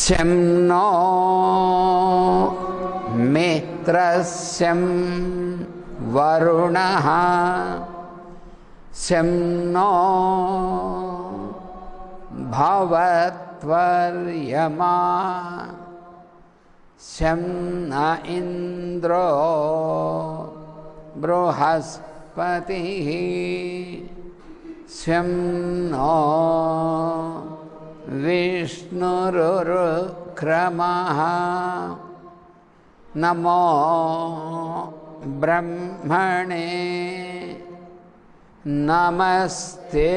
Shem no mitrasyam varunaha Shem no bhavatvaryama Shem na indro bruhaspatihi Shem no Vishnururkramaha Namo Brahmane Namaste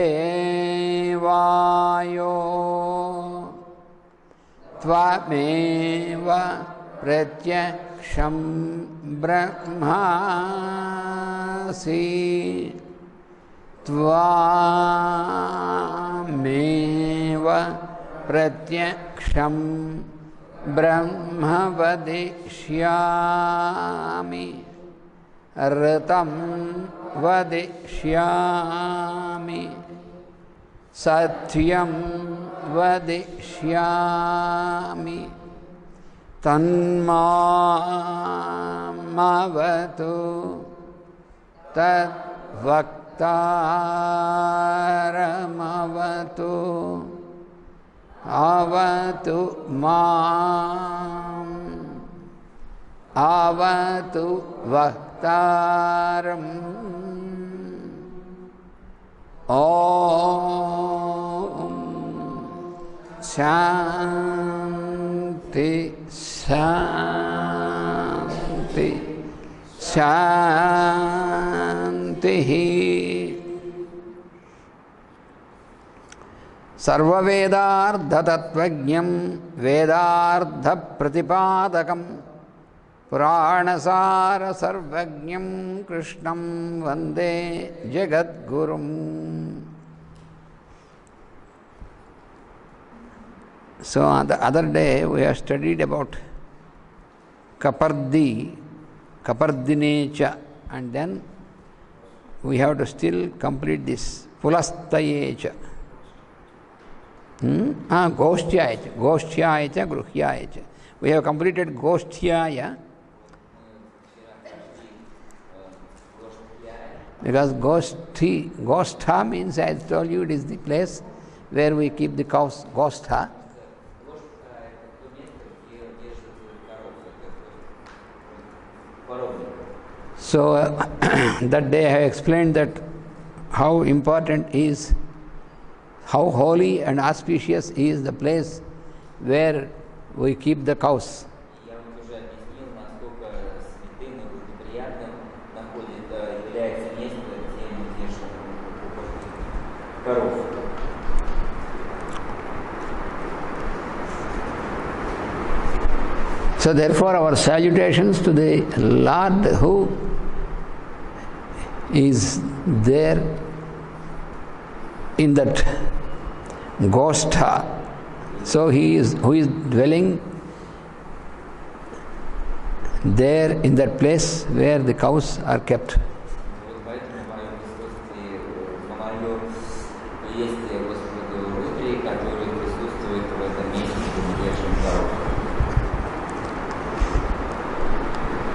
Vayo Tvameva Pratyaksham Brahmasi Tvameva Pratyaksham Brahma vadishyami Ritam vadishyami Satyam vadishyami Tanmamavatu Tad Vaktaramavatu Avatu Mam Avatu Vaktaram Om Shanti Shanti Shanti Sarva Vedardha Tattvajnam Vedardha Pratipadakam Puranasara Sarvajnam Krishnam Vande Jagadgurum. So the other day we have studied about Kapardi, Kapardinecha, and then we have to still complete this Pulastayecha. Goshtyayacha, Goshtyayacha, Gruhyayacha. We have completed Goshthyaya because Gostha means, I told you, it is the place where we keep the cows, Gostha. So that day I have explained that how important is, how holy and auspicious is the place where we keep the cows. So therefore our salutations to the Lord who is there in that Gostha. So he is who is dwelling there in that place where the cows are kept.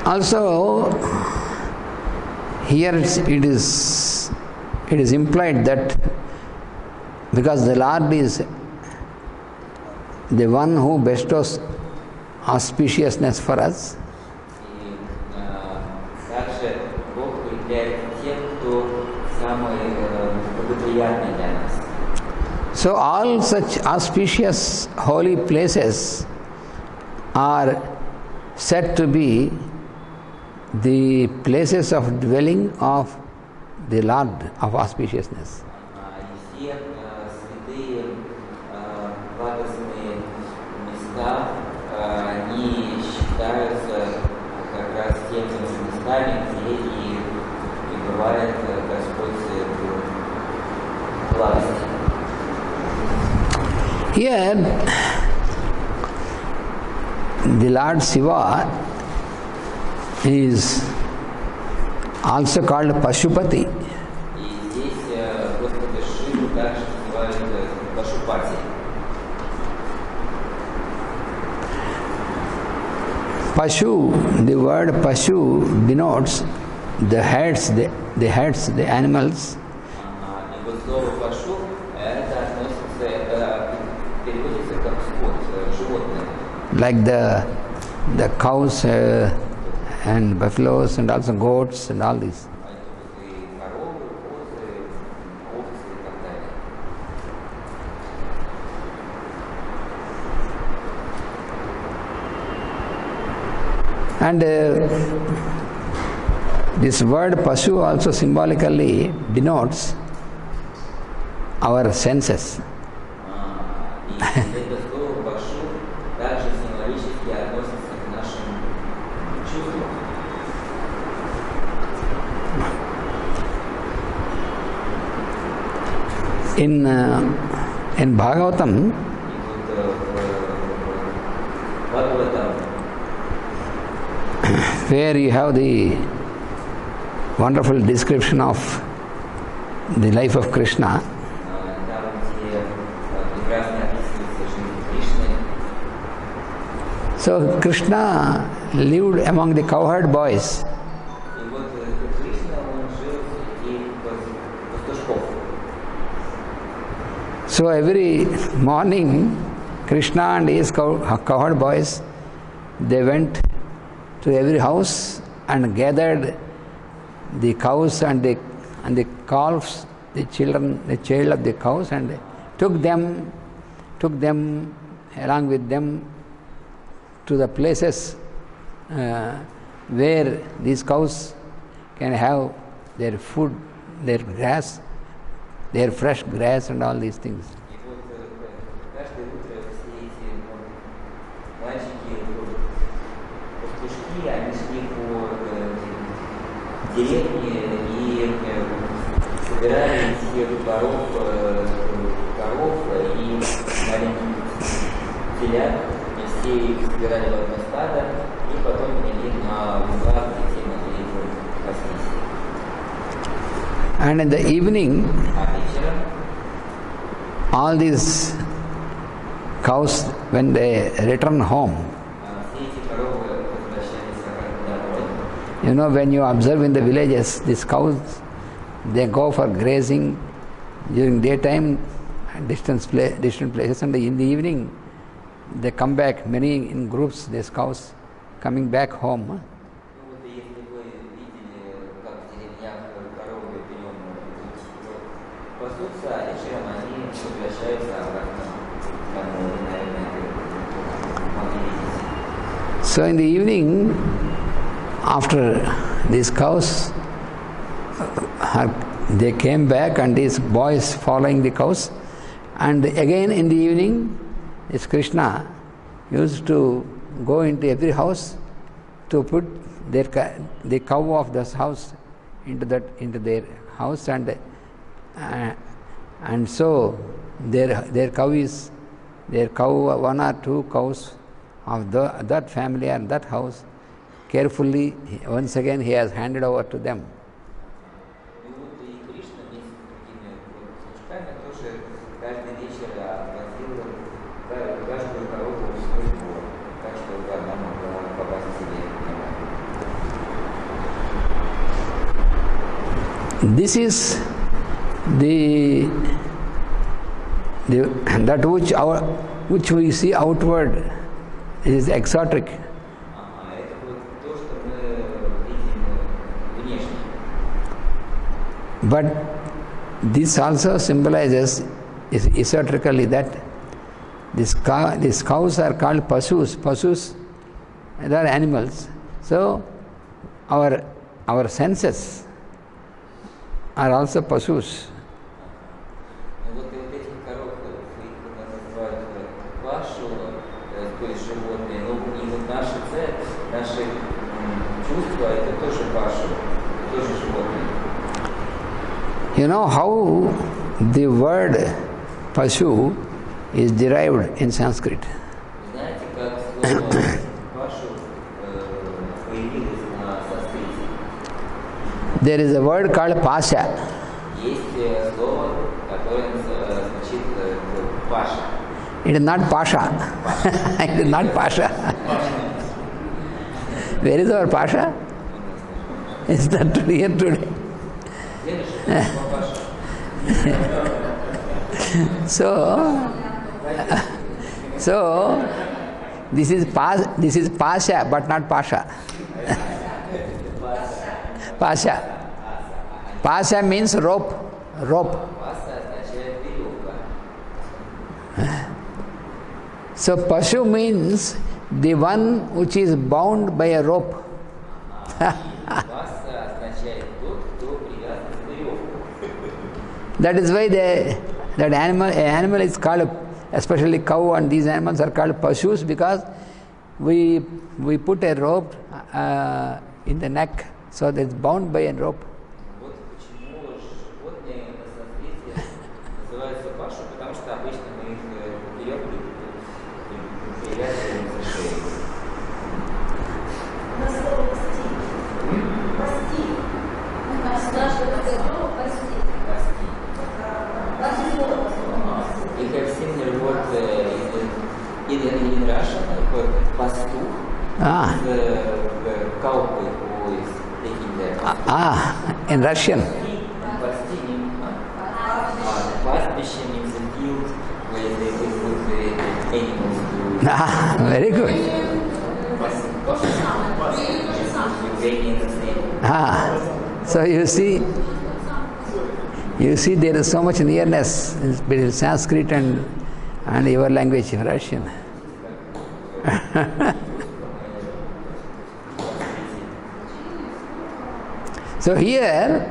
Also, here it is implied that because the Lord is the one who bestows auspiciousness for us, so all such auspicious holy places are said to be the places of dwelling of the Lord of auspiciousness. Here, the Lord Shiva is also called Pashupati. Pashu, the word Pashu denotes the heads, the animals. Like the cows and buffaloes and also goats and all these. And this word Pashu also symbolically denotes our senses. In Bhagavatam, where you have the wonderful description of the life of Krishna, so Krishna lived among the cowherd boys. So every morning, Krishna and his cowherd boys, they went to every house and gathered the cows and the calves, the child of the cows, and took them along with them to the places where these cows can have their food, their grass, their fresh grass and all these things. And in the evening, all these cows, when they return home, when you observe in the villages, these cows, they go for grazing during daytime at distant places, and in the evening they come back, many in groups, these cows coming back home. So in the evening, after these cows, they came back and these boys following the cows, and again in the evening, this Krishna used to go into every house to put the cow of this house into their house, and so their cow, one or two cows of that family and that house, carefully once again he has handed over to them. This is that which we see outward is exotic. But this also symbolizes esoterically that these cows are called pasus. Pasus, they are animals. So our senses are also pasus. You know how the word Pashu is derived in Sanskrit? There is a word called Pasha. It is not Pasha. It is not Pasha. Where is our Pasha? Is that here today? So this is Pasha, but not Pasha. Pasha. Pasha means rope. So Pashu means the one which is bound by a rope. That is why that animal is called, especially cow and these animals are called Pashus, because we put a rope in the neck, so that it's bound by a rope. In Russian, pastuch, cow who is taking the in Russian. Пастбище means the field where they put the animals to. Very good. So you see there is so much nearness between Sanskrit and your language, Russian. So here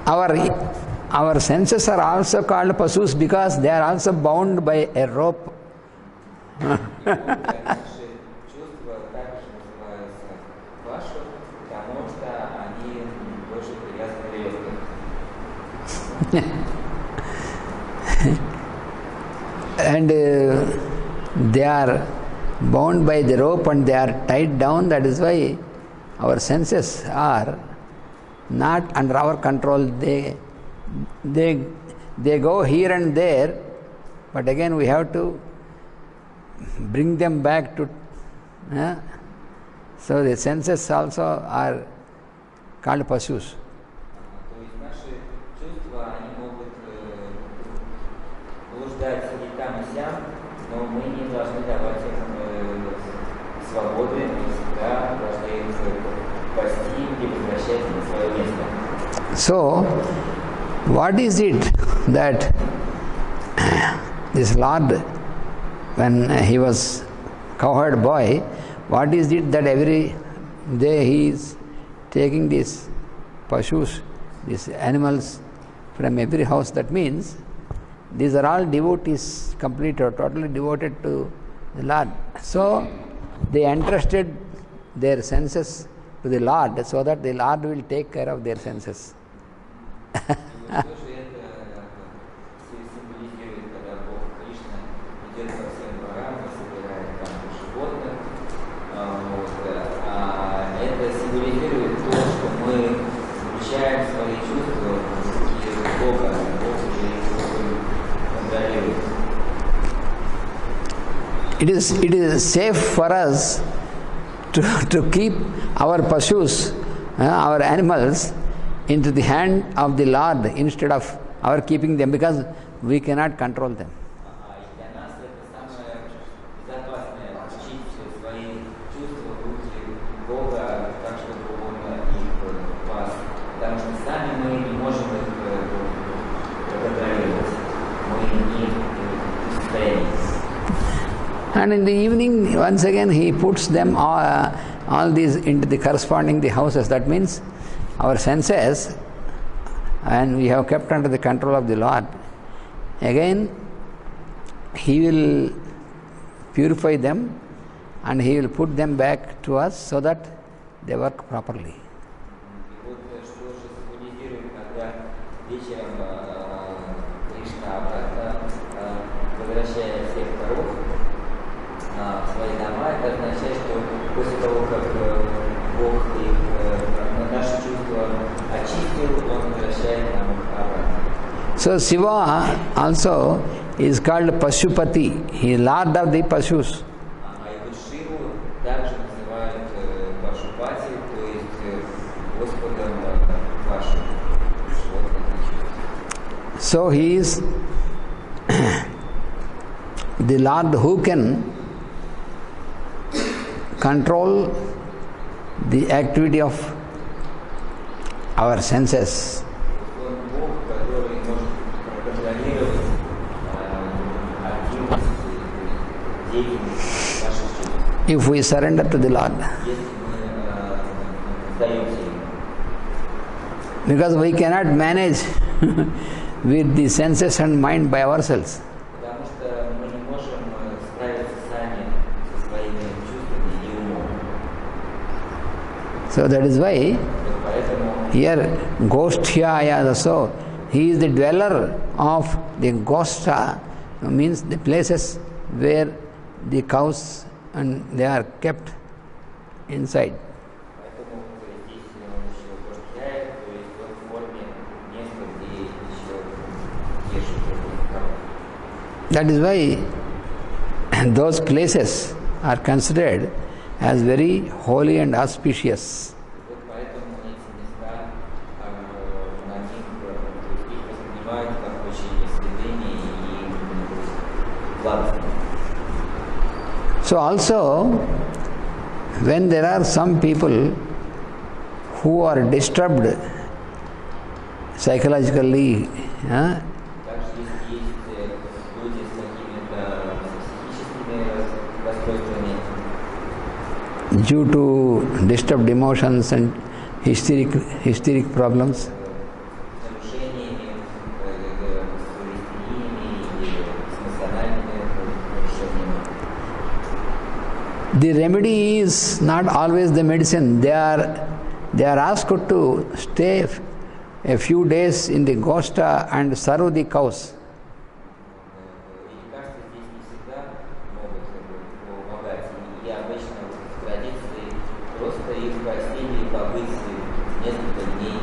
our senses are also called pasus because they are also bound by a rope. And they are bound by the rope and they are tied down. That is why our senses are not under our control. They go here and there, but again we have to bring them back to. So the senses also are called pasus. Но мы не должны давать им свободы, всегда должны их спасти и возвращать на свое место. So, what is it that this Lord, when he was cowherd boy, what is it that every day he is taking these pashus, these animals from every house? That means these are all devotees, complete or totally devoted to the Lord. So they entrusted their senses to the Lord so that the Lord will take care of their senses. It is safe for us to keep our pashus, our animals, into the hand of the Lord instead of our keeping them, because we cannot control them. And in the evening, once again, he puts them all these into the corresponding the houses. That means our senses, and we have kept under the control of the Lord. Again, he will purify them and he will put them back to us so that they work properly. So Shiva also is called Pashupati. He is Lord of the Pashus. Также So he is the Lord who can control the activity of our senses. Он Бог, который может проконтролировать активность, деятельность нашей жизни. If we surrender to the Lord. Если мы сдаемся ему. Because we cannot manage with the senses and mind by ourselves. Потому что мы не можем справиться сами со своими чувствами и умом. So that is why Вот поэтому here Goshthyaya, so he is the dweller of the Goshta, means the places where the cows and they are kept inside. Поэтому здесь он еще Гошхяев, то есть он в форме места, где еще ешут коров. That is why those places are considered as very holy and auspicious. Вот поэтому эти места, на них, то есть их воспринимают как очень святыми и благостными. So also, when there are some people who are disturbed psychologically, Также есть люди с какими-то психическими расстройствами, due to disturbed emotions and hysteric problems, нарушениями, с истериями или с эмоциональными нарушениями. the remedy is not always the medicine. They are asked to stay a few days in the Goshta and serve the cows. И лекарства здесь не всегда могут помогать. И обычно в традиции просто их простили и побыть несколько дней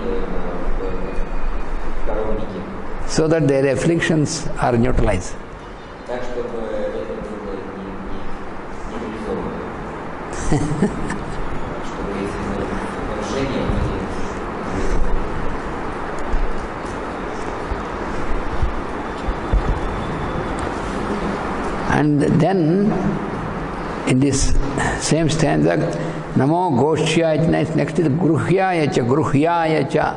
в коровнике. So that their afflictions are neutralized. Так, чтобы это было не реализовано. Чтобы эти нарушения были. And then, in this same stanza, Namo Goshyaya, next is Gruhyaya cha, Gruhyaya cha.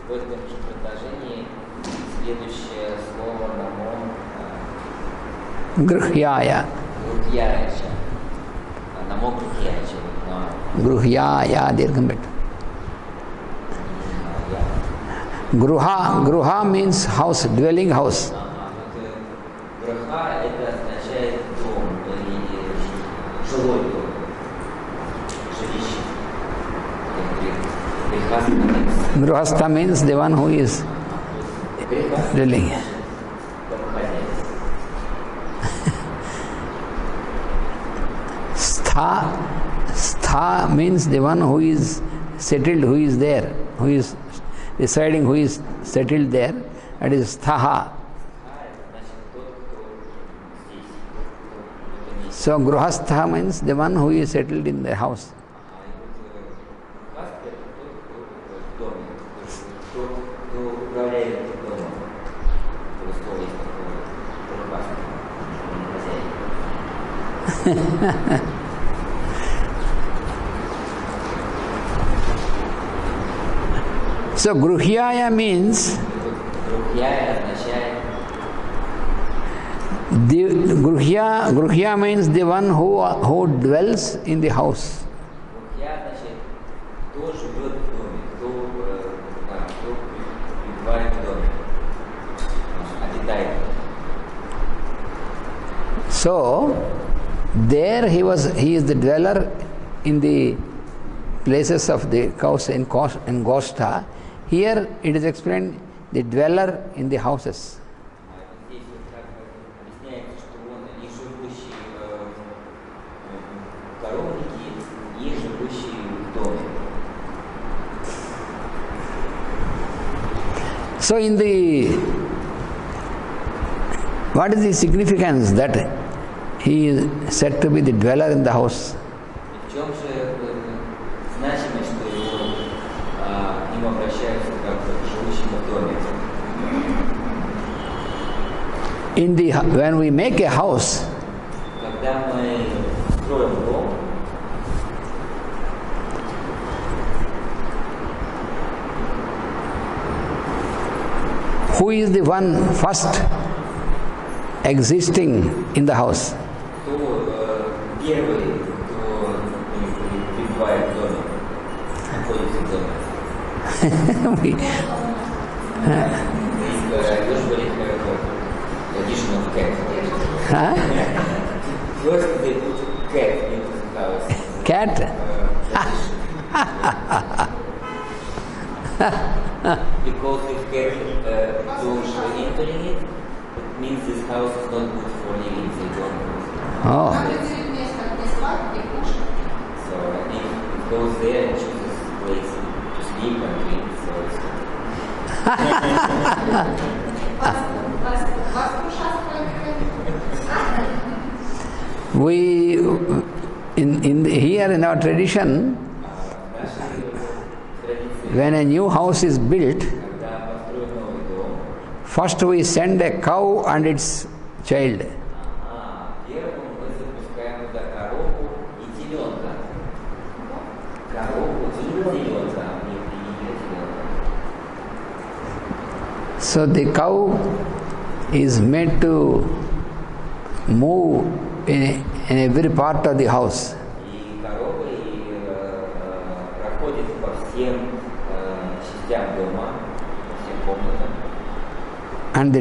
В этом же предложении следующее слово «намо» Gruhyaya. «грухьяяча». «Намо грухьяяча». Gruhyaya, dirgham. Gruha means house, dwelling house. Груха – это означает дом или жилой дом, жилище. Grihastha means the one who is dwelling. Stha means the one who is settled, who is there, who is residing, who is settled there. That is sthaha. So Grihastha means the one who is settled in the house. So Gruhyaya means Gruhya means the one who dwells in the house. So there he is the dweller in the places of the cows in Goshta. Here it is explained the dweller in the houses. So what is the significance that he is said to be the dweller in the house? When we make a house, Когда мы строим дом, who is the one first existing in the house? кто первый, кто пребывает в доме, находится в доме. We- Должен говорить additional cat. huh? First they put cat into the house. Cat? Because if cat goes entering it, it means this house is not good for living. They don't. Oh, So if it goes there and chooses a place to sleep and drink, so it's we here in our tradition, when a new house is built, когда построен новый дом, first we send a cow and its child. первым мы запускаем туда корову и теленка. Корову и теленка, не теленка. So the cow is made to move in every part of the house. И корова проходит по всем частям дома, по всем комнатам. And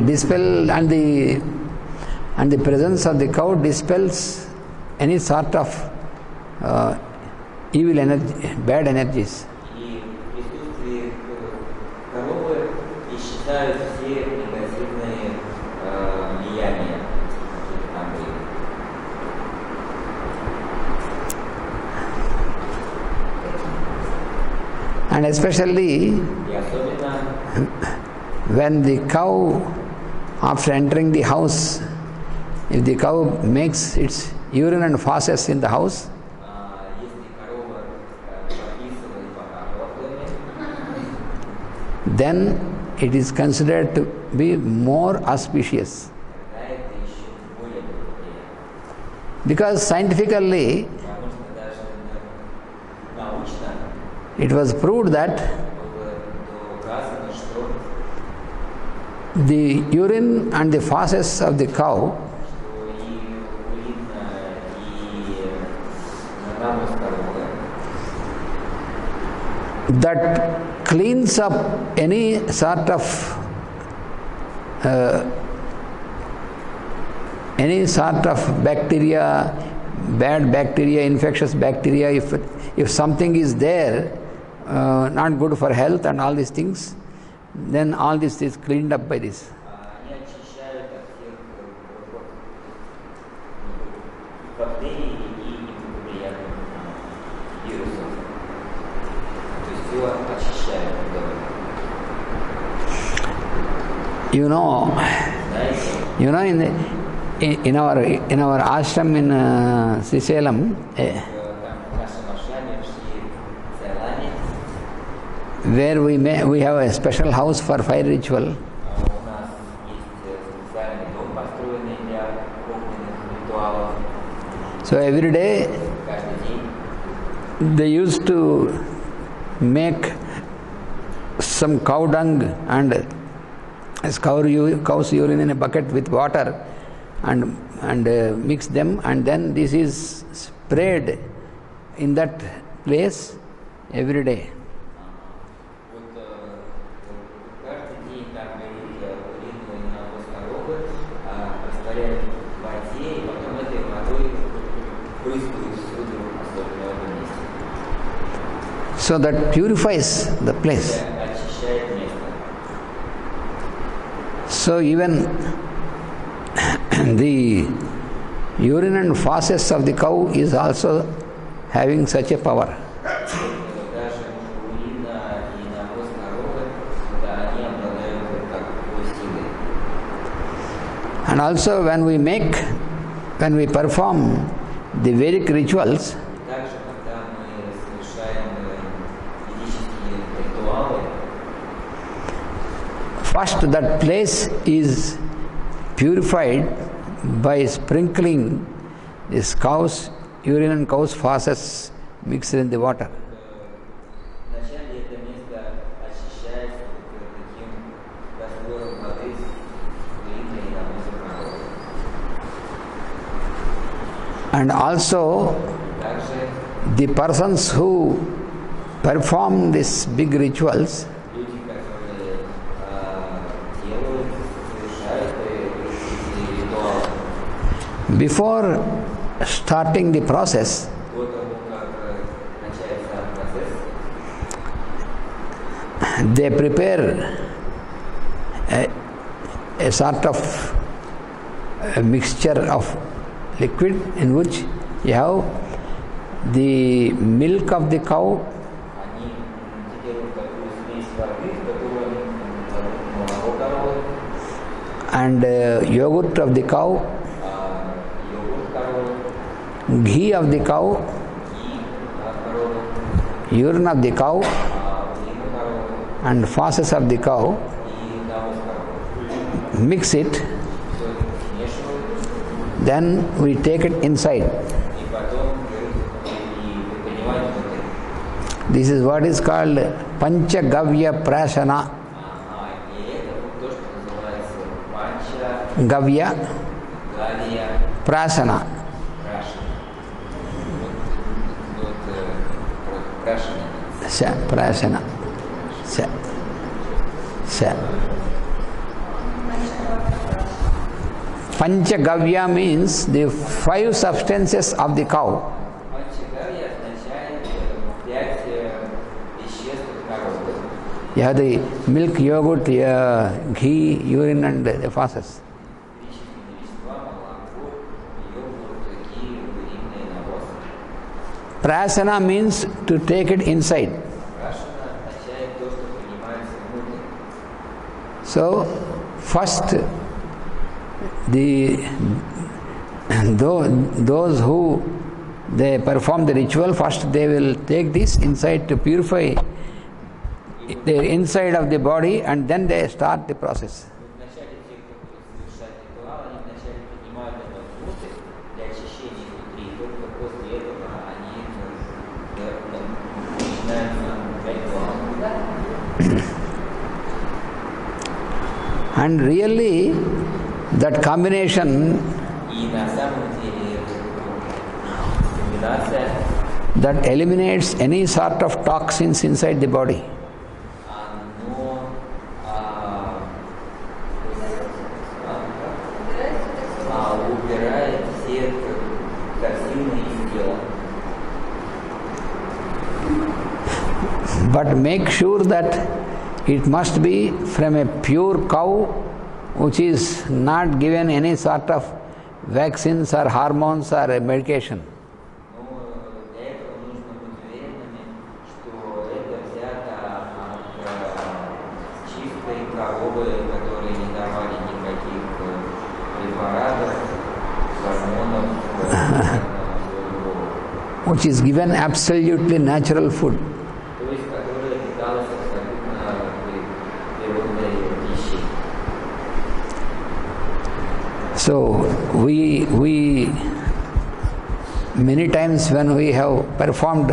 the presence of the cow dispels any sort of evil energy, bad energies. И в присутствии коровы исчезают все негативные влияния, которые там были. And especially И особенно, when the cow, after entering the house, if the cow makes its urine and feces in the house, если корова прописывает по картофлями, then it is considered to be more auspicious. тогда это еще более благоприятно. Because scientifically Потому что даже научно it was proved that было доказано, что the urine and the feces of the cow и урин, и навоз коровы that cleans up any sort of bacteria, bad bacteria, infectious bacteria. If something is there, not good for health and all these things, then all this is cleaned up by this. они очищают от всех бактерий и неблагоприятных вирусов. То есть все очищают. Знаете, in our ashram in Sisalam, В нашем ашраме в Цейлане where we have a special house for fire ritual. у нас есть специальный дом, построенный для огненных ритуалов. So every day Каждый день they used to make some cow dung and cow's urine in a bucket with water and mix them, and then this is sprayed in that place every day. вот каждый день там урин навоз коровы растворяют в воде, и потом этой водой брызгают всюду, особенно в этом месте. So that purifies the place. Очищает место. So even the urine and feces of the cow is also having such a power. Даже урин и навоз коровы, да, они обладают такой силой. And also when we perform the Vedic rituals, Также, когда мы совершаем ведические ритуалы, first that place is purified by sprinkling this cow's urine and cow's feces mixed in the water. Вначале это место очищается таким раствором воды с глиной и навозом коровы. And also Также the persons who perform these big rituals, люди, которые делают, совершают эти ритуалы, before starting the process, до того, как начать сам процесс, they prepare a sort of a mixture of liquid in which you have the milk of the cow они делают такую смесь воды, в которую они молоко коровы, and yogurt of the cow, йогурт коровы, ghee of the cow, и коровы, urine of the cow, глину коровы and feces of the cow, и навоз коровы. mix it, Все это смешивают, then we take it inside. и потом берут и принимают внутрь. This is what is called Panchagavya Prasana. И это вот то, что называется панча, Gavya гавия, Prasana. прашина. Вот прашина. Sa, Prasana. Sa. Sa. Panchagavya means the 5 substances of the cow. Панчагавия означает 5 веществ коровы. You have the milk, yogurt, ghee, urine and the feces. Перечисленные вещества, молоко, йогурт, ghee, урин и навоз. Prasana means to take it inside. Прашина означает то, что принимается внутрь. So, first, those who they perform the ritual, first they will take this inside to purify the inside of the body, and then they start the process. Вначале те, кто совершает ритуал, они вначале принимают это внутрь для очищения изнутри, и только после этого они начинают ритуал. And really, that combination, И на самом деле комбинация, that eliminates any sort of toxins inside the body. оно убирает все токсины из тела. But make sure that it must be from a pure cow, which is not given any sort of vaccines or hormones or medication. Но для этого нужно быть уверенными, что это взято от чистой коровы, которые не давали никаких препаратов, гормонов, Which is given absolutely natural food. то есть которая питалась абсолютно природной пищей. So we many times when we have performed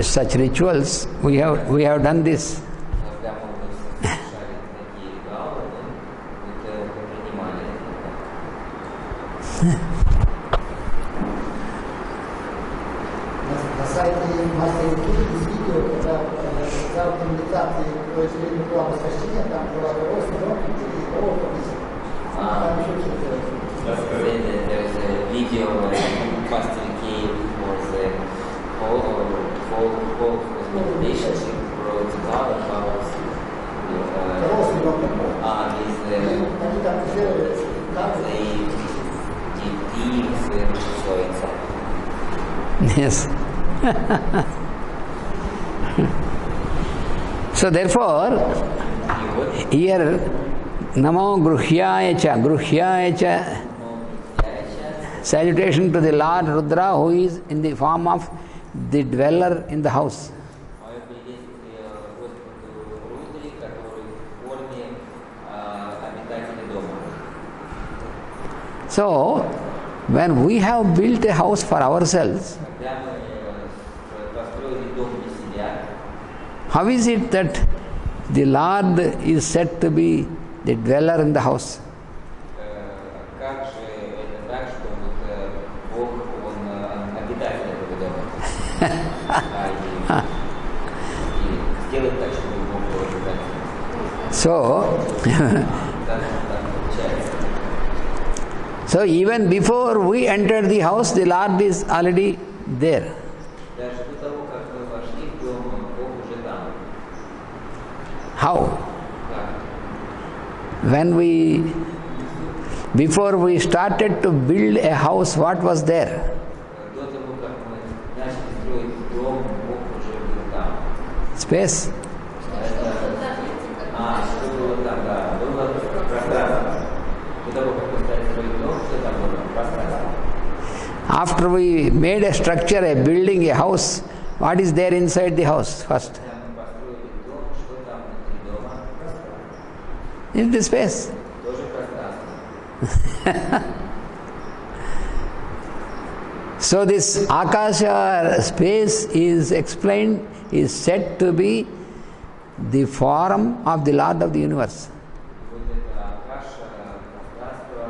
such rituals, we have done this. Когда мы совершали такие ритуалы, мы это принимали. На сайте мастера есть видео, когда за организацией произведения плана спасения, там была рост, и корова повесила. Там еще все делается. There's a video where Pastor K was whole relationship wrote about Рост ребенка. Они там сделали как they did things and so it's Yes. So therefore, here Namo Gruhyaya cha, salutation to the Lord Rudra, who is in the form of the dweller in the house. мое приветствие Господу Рудре, который в форме So, when we have built a house for ourselves, Когда мы построили дом для себя, how is it that the Lord is said to be the dweller in the house? как же это так, что вот Бог, Он обитатель этого дома? И сделать так, чтобы Бог был обитателем. So, Так получается. so even before we entered the house, the Lord is already there. Даже до того, как мы вошли в дом, Бог уже там. How? Как? Before we started to build a house, what was there? До того, как мы начали строить дом, Бог уже был там. Space. Что было там, да, было пространство. До того, как мы стали строить дом, что там было? Пространство. After we made a structure, a building, a house, what is there inside the house first? Когда мы построили дом, что там внутри дома? It's the space. Тоже пространство. So this Akasha space is explained, is said to be the form of the Lord of the universe. Вот это Акаша, пространство,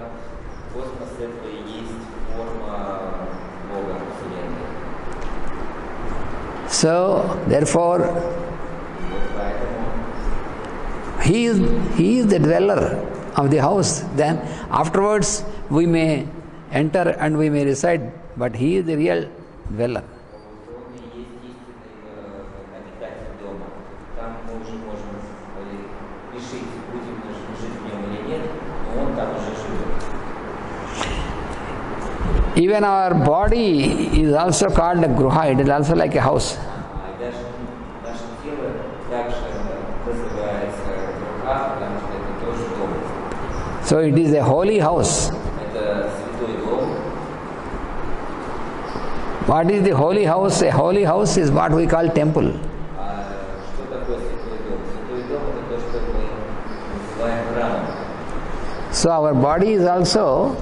космос это и есть форма Бога Вселенной. So therefore, Вот поэтому he is the dweller of the house. Then afterwards we may enter and we may reside, but he is the real dweller. он и есть истинный обитатель дома. Там мы уже можем решить, будем мы жить в нем или нет, но он там уже живет. Even our body is also called a gruha, it is also like a house. И даже наше тело также называется духа, потому что это тоже дом. So it is a holy house. Это святой дом. What is the holy house? A holy house is what we call temple. А что такое святой дом? Святой дом это то, что мы называем храмом. So our body is also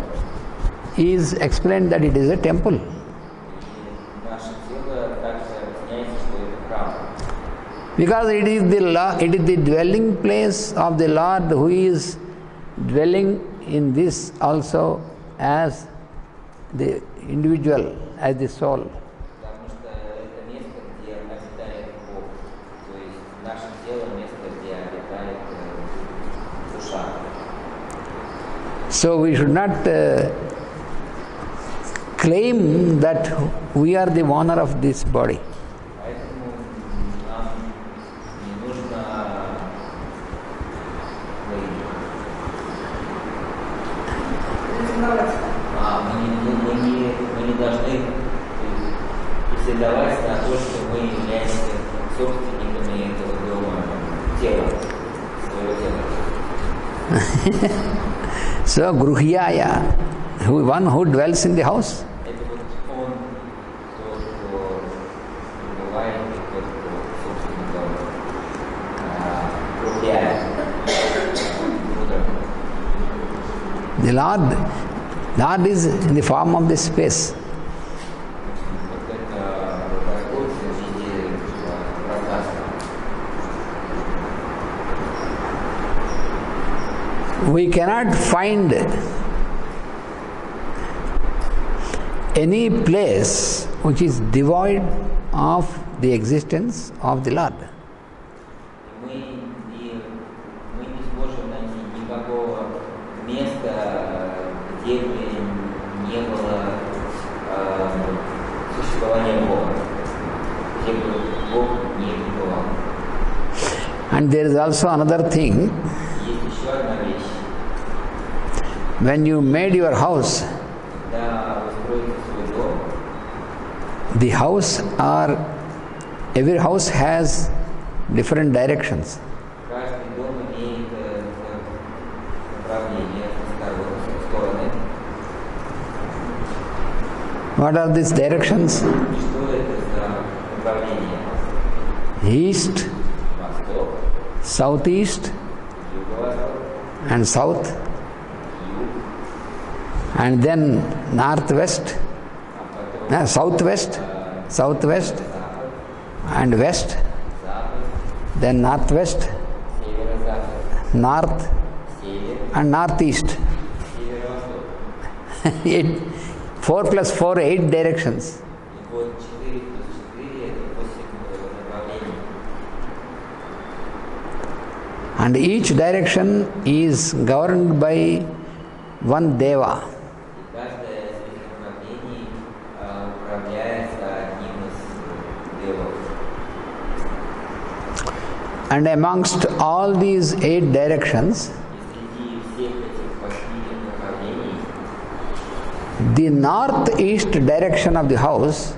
is explained that it is a temple. И наше тело также объясняется, что это храм. Because it is the dwelling place of the Lord who is dwelling in this also as the individual, as the soul. Потому что это место, где обитает Бог. То есть наше тело место, где обитает душа. So we should not claim that we are the owner of this body. Поэтому нам не нужно мы не должны претендовать на то, что мы являемся собственниками этого дома, тела, своего тела. So Gruhyaya, one who dwells in the house. Это вот он, тот, кто пребывает, тот, кто собственником управляет. The Lord is in the form of this space. Вот это Господь в виде пространства. We cannot find any place which is devoid of the existence of the Lord. Мы не сможем найти никакого места, где бы не было существования Бога, где бы Бог не пребывал. And there is also another thing. Есть еще одна вещь. When you made your house, Когда вы строите свой дом, the house or every house has different directions. каждый дом имеет направление, стороны. What are these directions? Что это за направление? East, Восток, southeast, юго-восток, and south. юг. and then northwest, southwest, and west, then northwest, north, and northeast. 4 plus 4, 8 directions. And each direction is governed by one Deva. And amongst all these 8 directions, the northeast direction of the house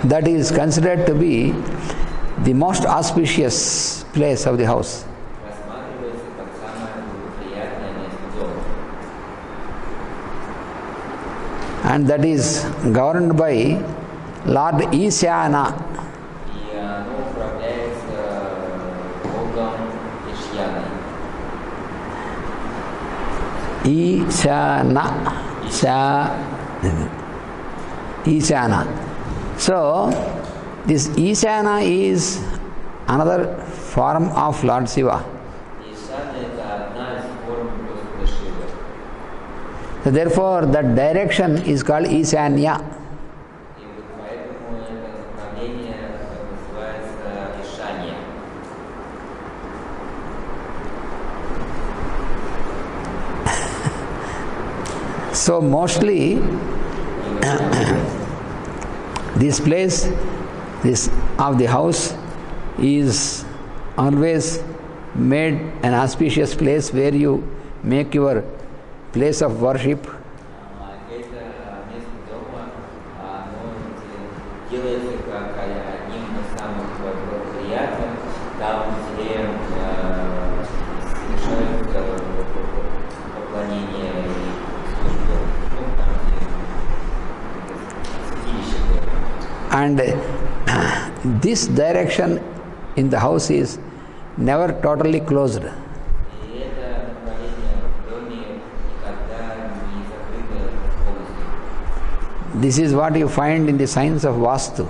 that is considered to be the most auspicious place of the house. And that is governed by Lord Isyana. Isyana. So, this Isyana is another form of Lord Shiva. So therefore, that direction is called Isyanya. So mostly this place, this of the house, is always made an auspicious place where you make your place of worship. And this direction in the house is never totally closed. This is what you find in the science of Vastu.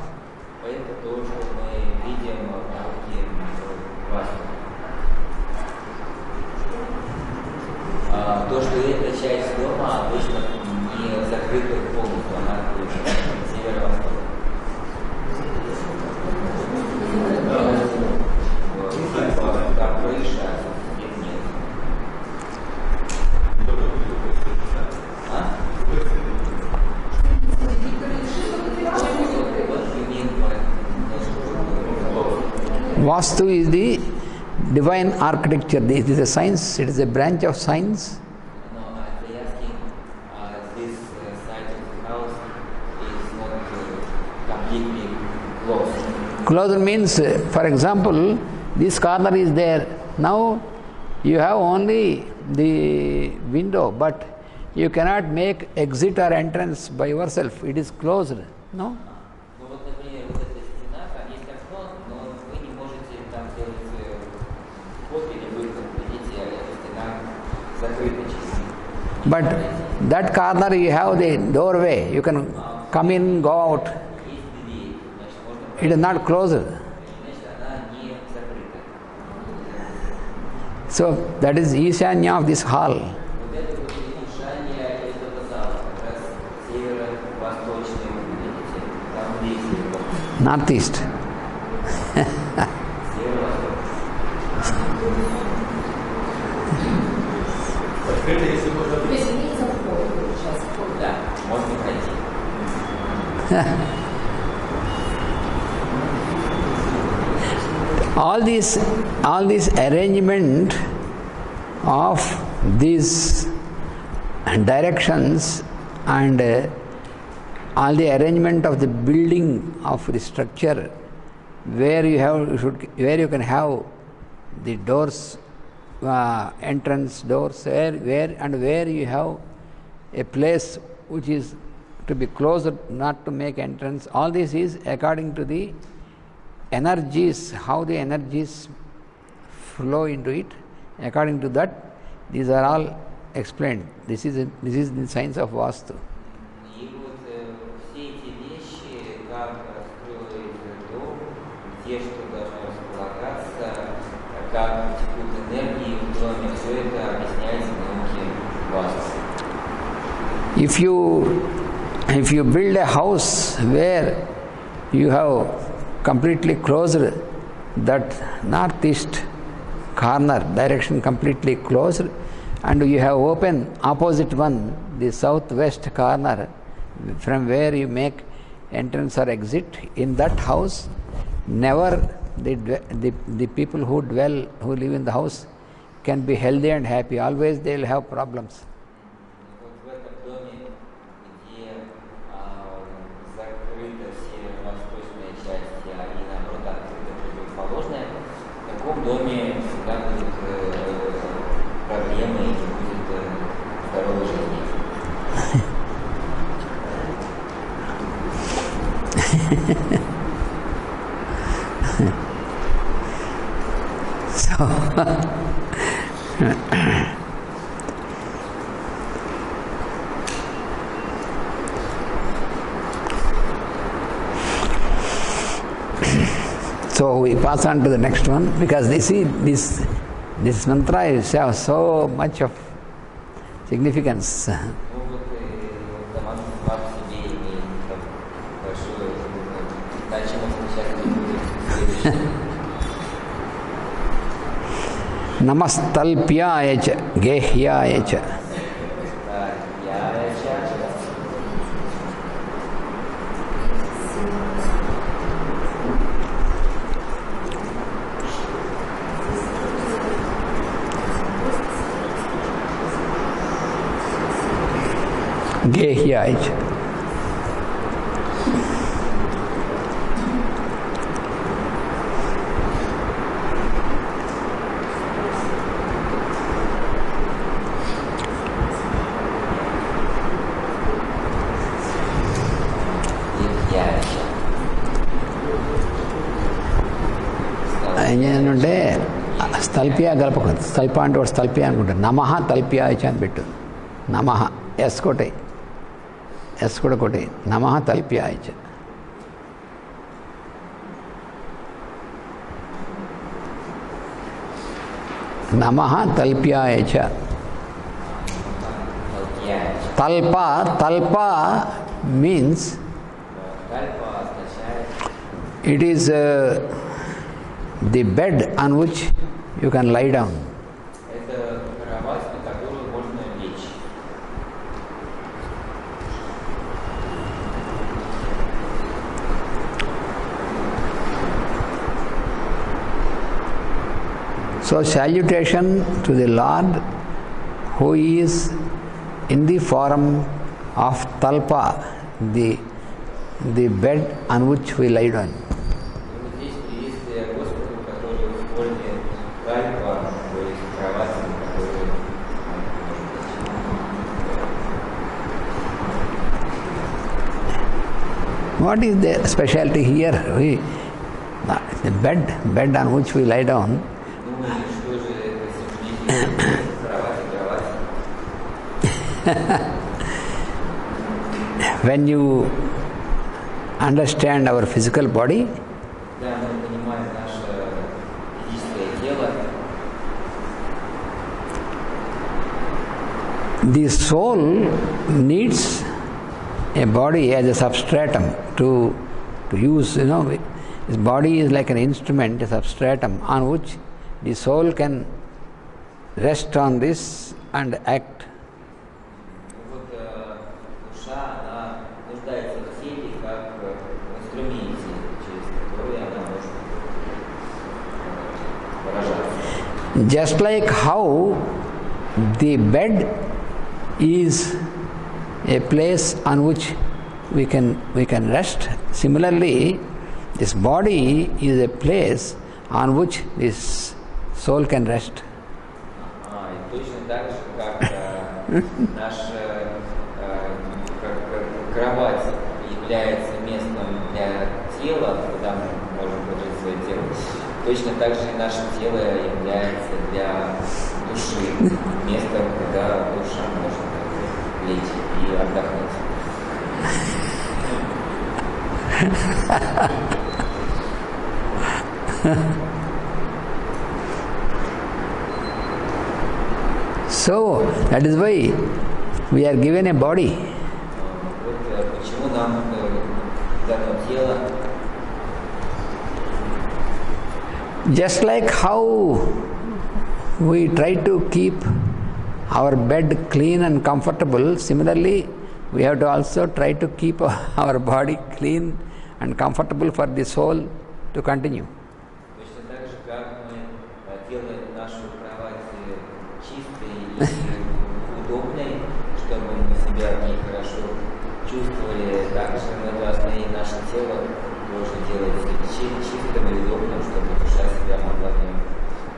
Vastu is the divine architecture. This is a science, it is a branch of science. No, they asking this side of the house is not completely closed. Closed means, for example, this corner is there. Now you have only the window, but you cannot make exit or entrance by yourself. It is closed. No? But that corner you have the doorway. You can come in, go out. It is not closed. So that is Ishanya of this hall. Northeast. all this arrangement of these directions and all the arrangement of the building of the structure where you can have the doors, entrance doors, where you have a place which is to be closed, not to make entrance. All this is according to the energies, how the energies flow into it. According to that, these are all explained. This is the science of Vastu. И вот все эти вещи, как строить дом, где что должно располагаться, как текут энергии в доме, все это объясняется в науке Васту. If you build a house where you have completely closed that northeast corner direction completely closed, and you have open opposite one, the southwest corner, from where you make entrance or exit, in that house, never the people who live in the house can be healthy and happy. Always they will have problems. Вот в этом доме, где закрыта северо-восточная часть, и наоборот открыта противоположная, в таком доме всегда будут проблемы и не будет здоровой жизни. So we pass on to the next one, because this mantra is have so much of significance. Ну вот сама в себе имеет большое значимость, сейчас не будет следующее. Namastalpyaya cha gehyaya cha. Gehyaya cha. ఏంటంటే స్థల్ప్య గలపకూడదు. స్థల్ప అంటే వాడు స్థల్ప్య అనుకుంటారు. నమః తల్ప్యాయచ అని పెట్టు. నమః yes కొట్టే, yes కూడా కొట్టే. నమః తల్ప్యాయచ. నమః తల్ప్యాయచ. తల్ప means it is the bed on which you can lie down. Это кровать, на которую можно лечь. So salutation to the Lord who is in the form of talpa, the bed on which we lie down. What is the specialty here? The bed on which we lie down. When you understand our physical body, the soul needs a body as a substratum to use. His body is like an instrument, a substratum on which the soul can rest on this and act. Just like how the bed is a place on which we can rest, similarly this body is a place on which this soul can rest. Точно так же, как наша кровать является местом для тела, куда мы можем положить свое тело, точно так же и наше тело является для души местом, куда душа может лечь и отдохнуть. So, that is why we are given a body. Вот почему нам дано тело. Just like how we try to keep our bed clean and comfortable, similarly, we have to also try to keep our body clean and comfortable for the soul to continue. Точно так же, как мы делаем нашу кровать чистой и удобной, чтобы мы себя в ней хорошо чувствовали, также мы должны и наше тело тоже делать чистым и удобным, чтобы душа себя могла в нем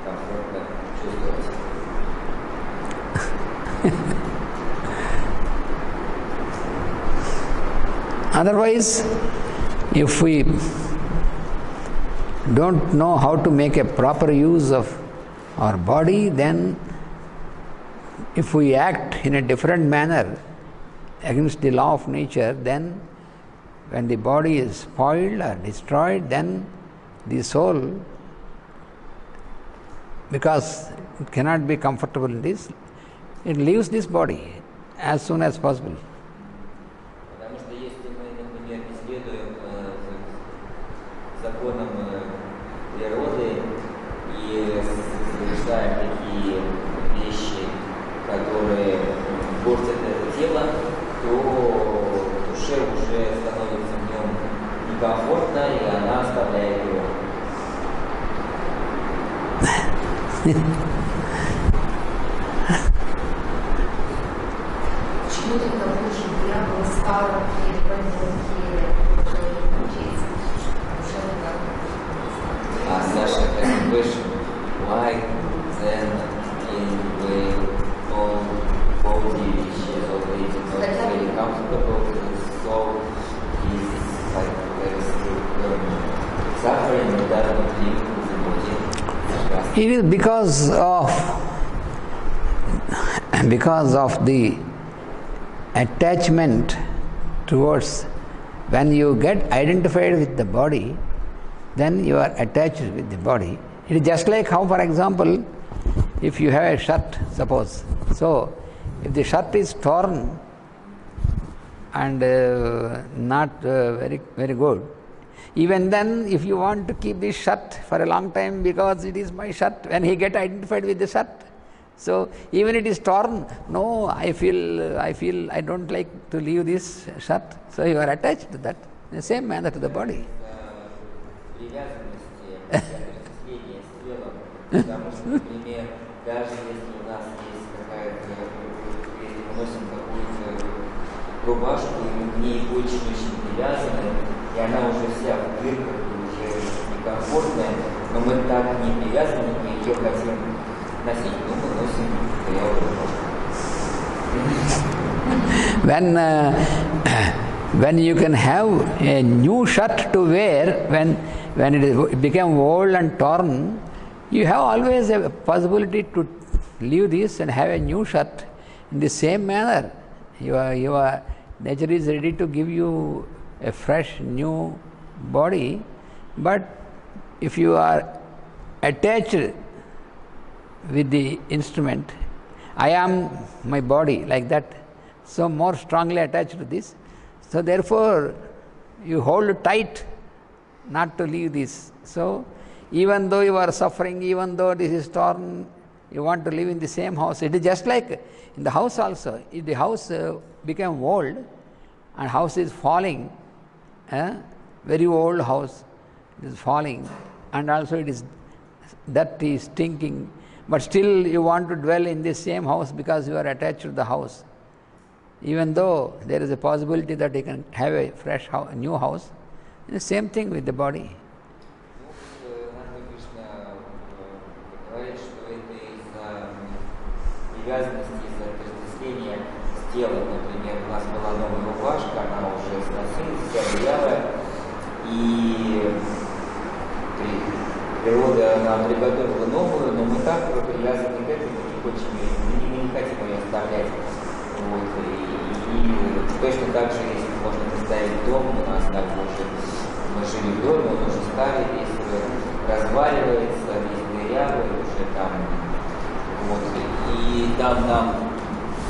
комфортно чувствовать. Otherwise, if we don't know how to make a proper use of our body, then if we act in a different manner against the law of nature, then when the body is spoiled or destroyed, then the soul, because it cannot be comfortable in this, it leaves this body as soon as possible. Потому что если мы, например, не следуем законам природы и совершаем такие вещи, которые портят это тело, то душе уже становится в нем некомфортно, и она оставляет его. Почему тогда Божий дьявол стал и понимание учиться? Sasha has a question. Why then in the whole body which is already not very comfortable, the soul is like very suffering and doesn't live with the body? It is because of the attachment towards, when you get identified with the body, then you are attached with the body. It is just like how, for example, if you have a shirt, suppose. So, if the shirt is torn and not very good, even then, if you want to keep this shirt for a long time because it is my shirt, when he get identified with the shirt, so even it is torn, no, I feel I don't like to leave this shirt. So you are attached to that. In the same manner to the body. Причисление с телом, потому что, например, даже если у нас есть какая-то, если мы носим какую-то рубашку, и мы к ней очень-очень привязаны, и она уже вся в дырках, уже некомфортная, но мы так не привязаны, мы ее хотим носить, но мы носим белую рубашку. When you can have a new shirt to wear, when it became old and torn, you have always a possibility to leave this and have a new shirt. In the same manner, your nature is ready to give you a fresh new body, but if you are attached with the instrument, I am my body, like that, so more strongly attached to this. So therefore, you hold tight not to leave this. So even though you are suffering, even though this is torn, you want to live in the same house. It is just like in the house also. If the house became old and house is falling, very old house, it is falling, and also it is dirty, stinking, but still you want to dwell in the same house because you are attached to the house. Even though there is a possibility that you can have a fresh house, a new house, the same thing with the body. Говорит, что это из-за привязанности, из-за отождествления с телом. Например, у нас была новая рубашка, она уже сносилась, вся белявая, и природа нам приготовила новую, но мы так привязаны к этому, не хотим, мы не хотим ее оставлять. Вот. И точно так же, если можно представить дом, у нас так уже, мы жили в доме, он уже старый, весь разваливается, весь дырявый, уже там, вот. И там нам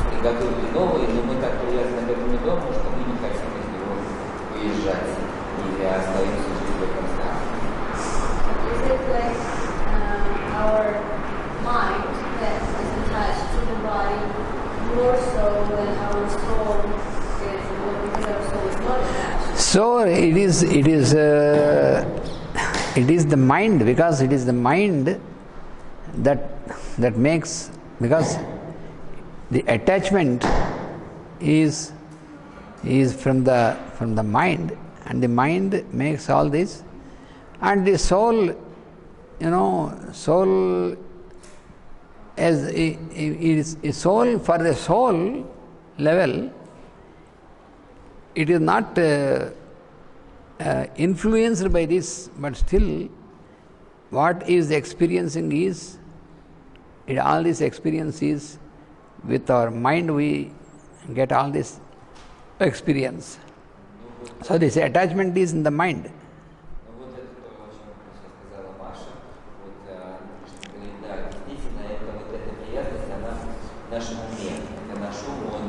приготовили новый, но мы так привязаны к этому дому, что мы не хотим из него уезжать или остаемся жить в этом старом. Is it like our mind that is attached to the body more so than our soul is, because our soul is not attached? So it is the mind, because it is the mind that makes, because the attachment is from the mind, and the mind makes all this, and the soul, soul as a soul, for the soul level, it is not influenced by this, but still what is experiencing is, all this experience is with our mind, we get all this experience. So this attachment is in the mind. Ну вот это то, о чем сейчас сказала Маша. Вот что говорит, да, действительно, вот эта привязанность, она в нашем уме. Это наш ум, он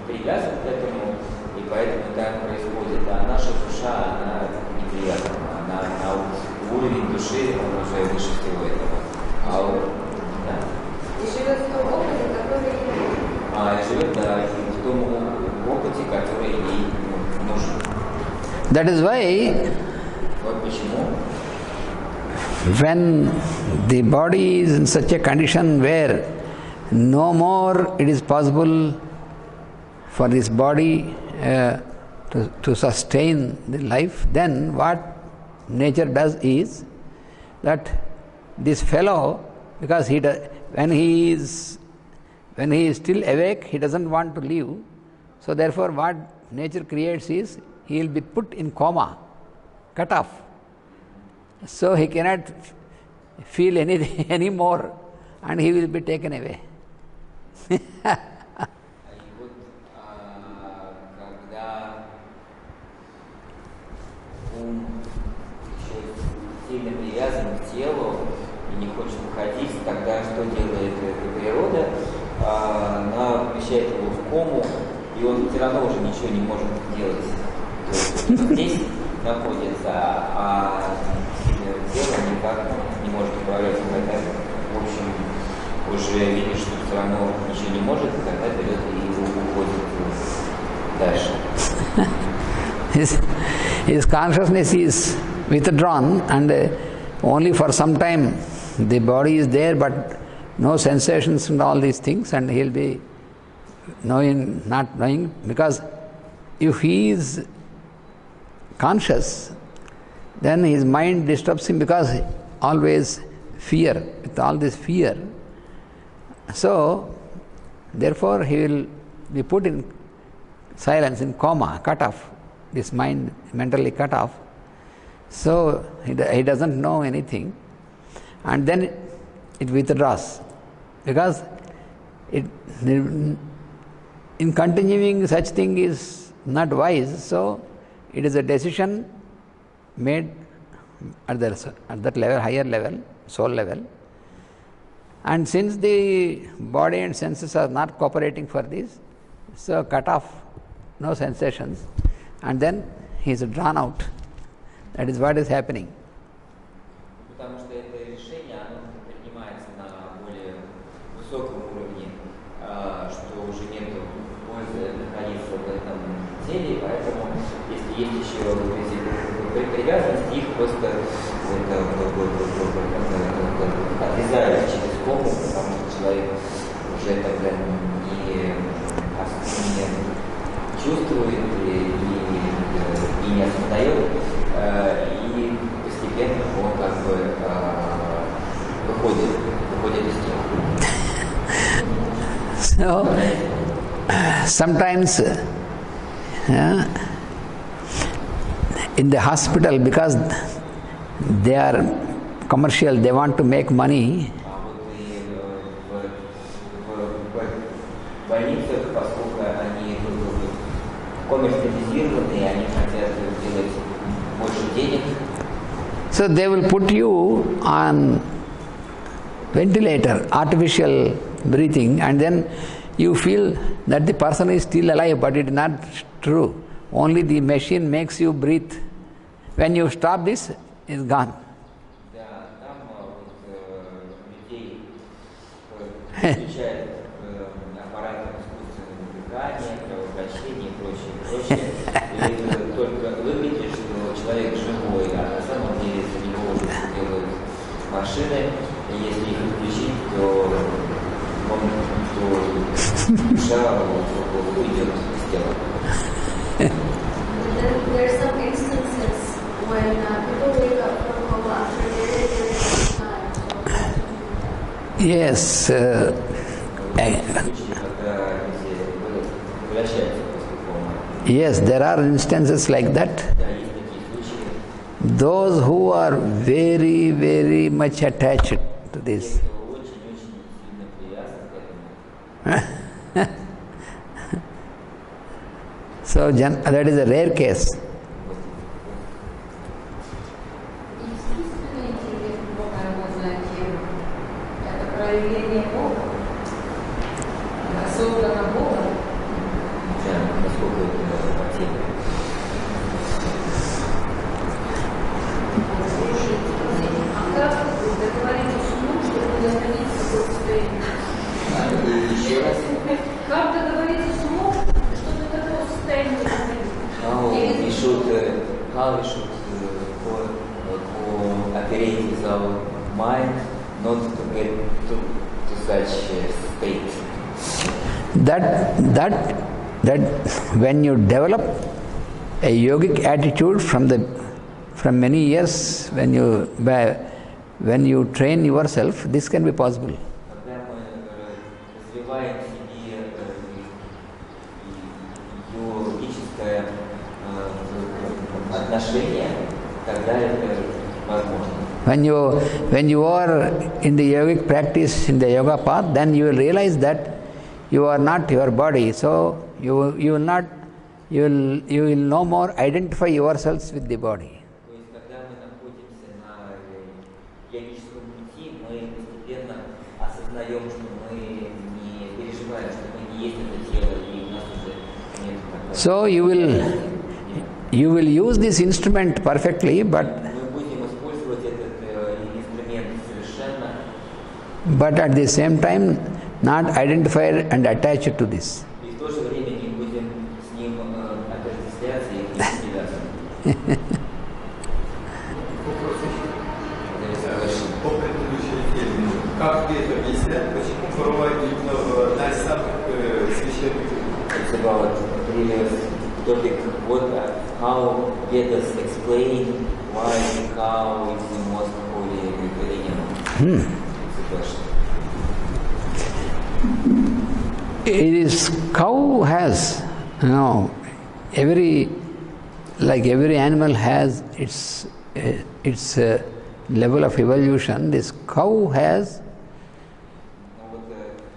привязан к этому, и поэтому так происходит. А наша душа, она не привязана. Она уровень души, он уже выше всего этого. Да. И живет в том опыте, который Живет, да, в том опыте, который ей нужен. That is why Вот почему. when the body is in such a condition where no more it is possible for this body to sustain the life, then what nature does is that this fellow, because when he is still awake, he doesn't want to leave. So therefore what nature creates is, he will be put in coma, cut off. So he cannot feel anything anymore, and he will be taken away. И вот когда ум еще сильно привязан к телу и не хочет уходить, тогда что делает эта природа? Она помещает его в кому, и он все равно уже ничего не может делать. То есть здесь находится, а тело никак не может управлять. Тогда, в общем, уже видишь, что все равно ничего не может, тогда берет и уходит дальше. His consciousness is withdrawn, and only for some time the body is there, but no sensations and all these things, and he'll be not knowing, because if he is conscious, then his mind disturbs him, because always fear, with all this fear. So, therefore he will be put in silence, in coma, cut off, this mind mentally cut off. So he doesn't know anything, and then it withdraws, because in continuing such thing is not wise. So it is a decision made at that level, higher level, soul level. And since the body and senses are not cooperating for this, so cut off, no sensations, and then he is drawn out. That is what is happening. Потому что это решение, оно принимается на более высоком уровне, что уже нет пользы находиться в этом теле, поэтому если есть еще эти привязанности, их просто отрезают через кому, потому что человек уже тогда не чувствует и не осознает, и постепенно он как бы выходит из тела. So sometimes in the hospital, because they are commercial, they want to make money. А вот и в больницах, поскольку они коммерциализированы, они хотят делать больше денег. So they will put you on ventilator, artificial breathing, and then you feel that the person is still alive, but it is not true. Only the machine makes you breathe. When you stop this, it's gone. Да, там людей включают аппараты искусственного дыхания, кровообращения и прочее. И это только выглядит, что человек живой, а на самом деле за него уже делают машины. И если их включить, то душа уйдет из тела. There are some instances when people wake up from coma after a very, very long time. Yes. Yes, there are instances like that. Those who are very, very much attached to this. So that is a rare case. Искусственный интеллект, Бога его знает кем, это проявление Бога, создано Богом. Насколько это активно. А как договориться с умом, чтобы не остановиться в такое состояние? Еще раз. Как договориться с умом, чтобы до такого состояния не How we should operate with our mind, not to get to such a state. That when you develop a yogic attitude from many years, when you train yourself, this can be possible. Когда мы развиваем в себе йогическое отношение, тогда это возможно. When you are in the yogic practice, in the yoga path, then you will realize that you are not your body. So you will no more identify yourselves with the body. То есть, когда мы находимся на йогическом пути, мы постепенно осознаем, что мы не переживаем, что мы не есть это тело, и у нас уже нет такого. So you will use this instrument perfectly, but Мы будем использовать этот инструмент совершенно, but at the same time not identify and attach to this. и в то же время не будем с ним отождествляться и разделяться. По предыдущей теме, как это объяснять, почему проводить одна из самых священных? It's about previous topic, how Vedas explain why cow is the most holy animal. It's a question. It is cow has, every animal has its level of evolution. This cow has Но вот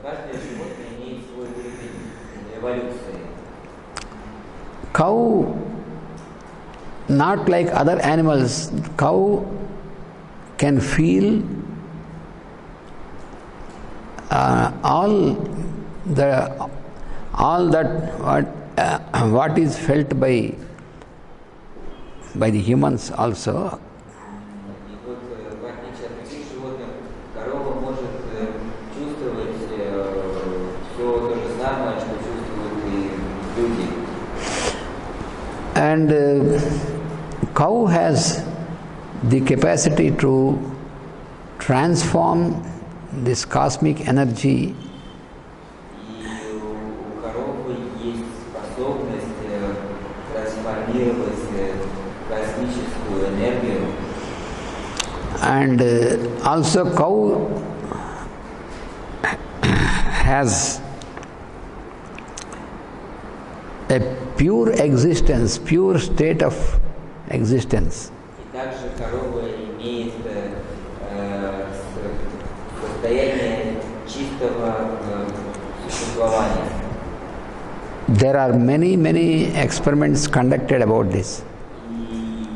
каждое животное имеет свой уровень эволюции. cow, not like other animals. Cow can feel all that what is felt by the humans also. И вот в отличие от других животных, корова может чувствовать все то же самое, что чувствуют и люди. And cow has the capacity to transform this cosmic energy И у коровы есть способность трансформировать космическую энергию. and also cow has a pure existence, pure state of existence. И также корова имеет состояние чистого существования. There are many experiments conducted about this. И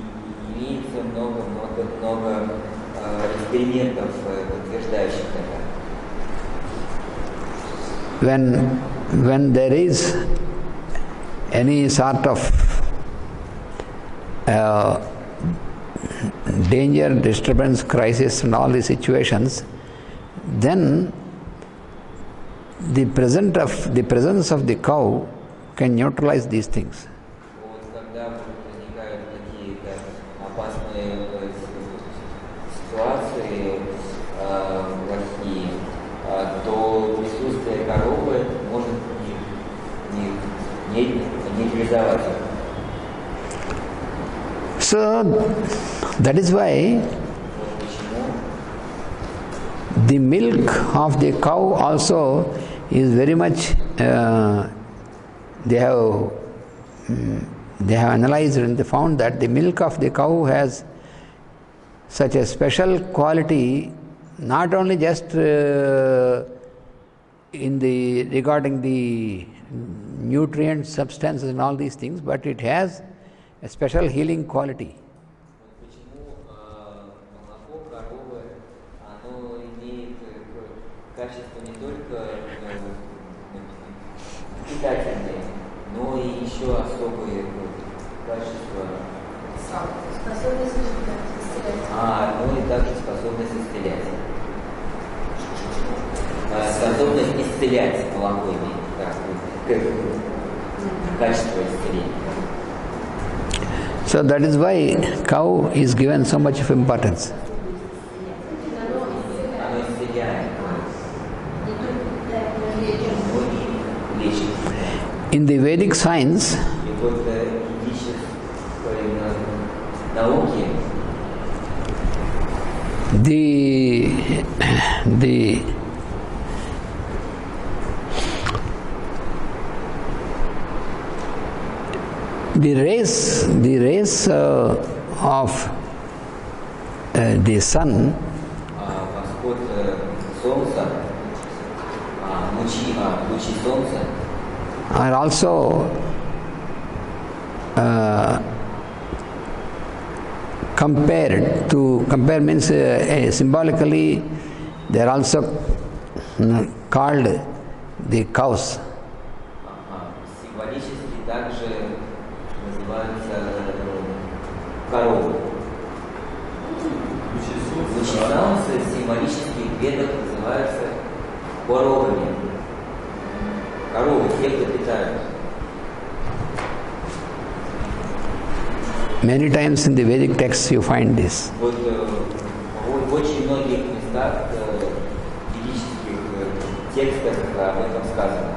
имеется много экспериментов, подтверждающих это. When there is any sort of danger, disturbance, crisis and all these situations, then the presence of the cow can neutralize these things. Вот когда возникают какие-то опасные ситуации плохие, то присутствие коровы может нейтрализовать их. So that is why the milk of the cow also is very much they have analyzed and they found that the milk of the cow has such a special quality, not only just regarding the nutrient substances and all these things, but it has a special healing quality. Почему молоко коровы, оно имеет качество не только питательные, но и еще особые качества. Способность исцелять. Ну и также способность исцелять. Способность исцелять молоко имеет, качество исцеления. So that is why cow is given so much of importance. Оно исцеляет, лечит. In the Vedic science, И вот ведической науке the rays of the sun восход солнца, лучи солнца are also compare means symbolically they are also called the cows. Символически также называются коровы. Лучи солнца символически в ведах называются коровами. Коровы, те, кто питают. Many times in the Vedic texts you find this. Вот в очень многих местах ведических текстах об этом сказано.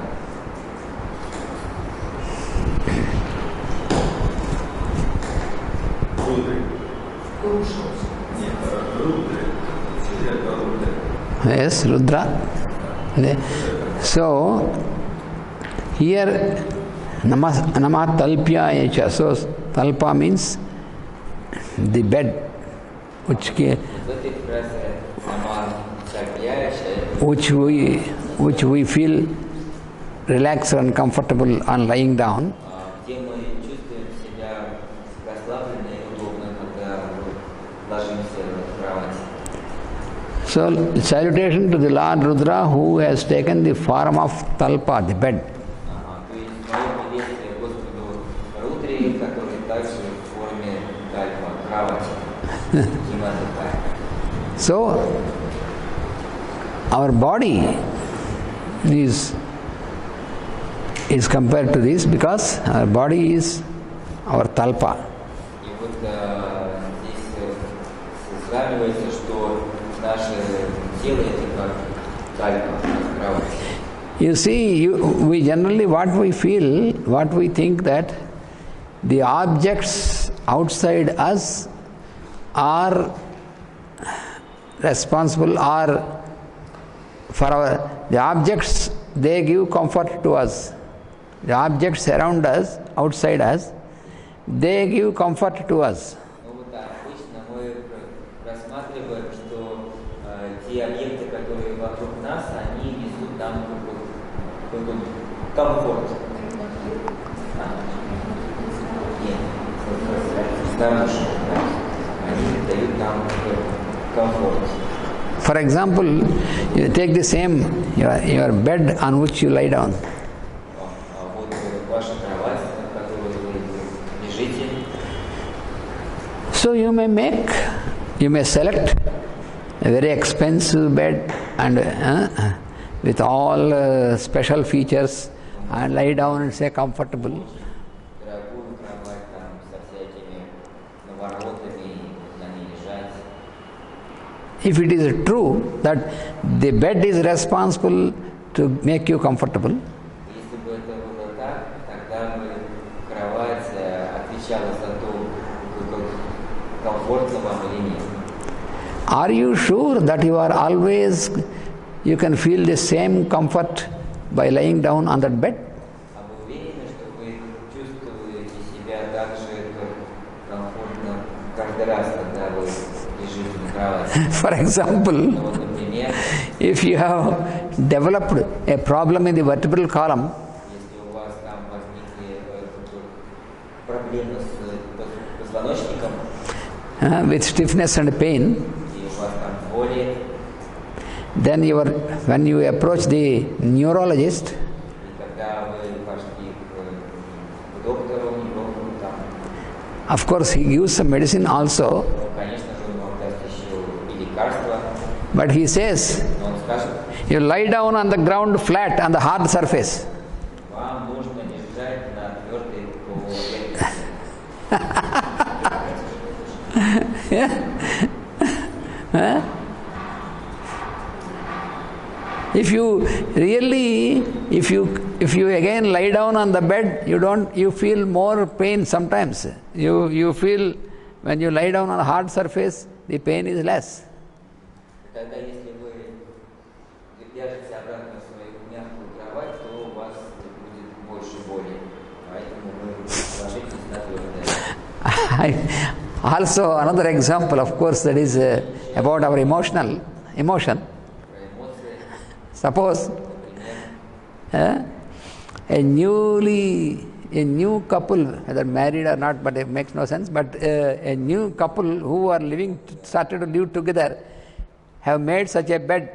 Рудры. Нет, рудры. Yes, Rudra. So here Nama Talpya Echa. So Talpa means the bed which we feel relaxed and comfortable on lying down. So salutation to the Lord Rudra who has taken the form of Talpa, the bed. So our body is compared to this because our body is our Talpa. You see, we generally what we think that the objects outside us are responsible the objects, they give comfort to us. The objects around us, outside us, they give comfort to us. Комфорт. Нет. Снаружи. Они дают нам комфорт. For example, you take the same, your bed on which you lie down. Вот ваша кровать, на которой вы лежите. So you may select a very expensive bed and with all special features and lie down and say comfortable. Дорогую кровать там со всякими наворотами, на ней лежать. If it is true that the bed is responsible to make you comfortable, Если бы это было так, тогда бы кровать отвечала за то, комфортно вам или нет. are you sure that you can feel the same comfort by lying down on that bed? А вы уверены, что вы чувствуете себя так же комфортно каждый раз, когда вы лежите на кровати? For example, Ну, вот, например, if you have developed a problem in the vertebral column, если у вас там возникли проблемы с позвоночником, with stiffness and pain, и у вас там боли, then when you approach the neurologist, и когда вы пошли к доктору, неврологу, там, of course he gives some medicine also, ну, конечно же, он вам даст еще и лекарства, but he says, но он скажет, you lie down on the ground flat on the hard surface. вам нужно лежать на твердой поверхности. If you again lie down on the bed, you feel more pain sometimes. You feel when you lie down on a hard surface, the pain is less. Тогда, если вы ляжете обратно в свою мягкую кровать, то у вас будет больше боли. Поэтому вы ложитесь на твердое. Also, another example, of course, that is about our emotion. Про эмоции, Suppose a new couple, whether married or not, but it makes no sense, but a new couple who are started to live together, have made such a bed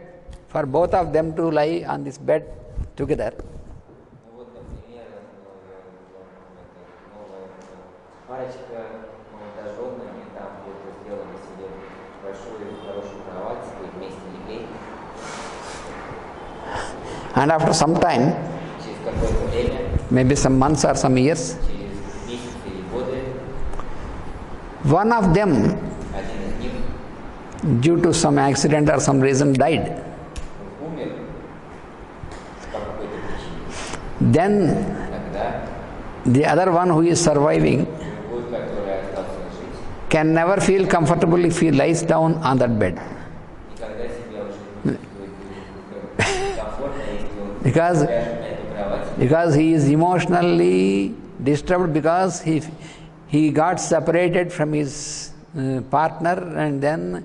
for both of them to lie on this bed together. ну вот, например, новая парочка молодоженная, они там где-то сделали себе большую, хорошую кровать, и вместе легли. And after some time, Через какое-то время, maybe some months or some years, через месяцы или годы, one of them, один из них due to some accident or some reason, died. умер по какой-то причине. Then Тогда the other one who is surviving другой, который остался жить, can never feel comfortable if he lies down on that bed. никогда себя уже не чувствует комфортно, если он Because- ляжет на эту кровать. Because he is emotionally disturbed, because he got separated from his partner, and then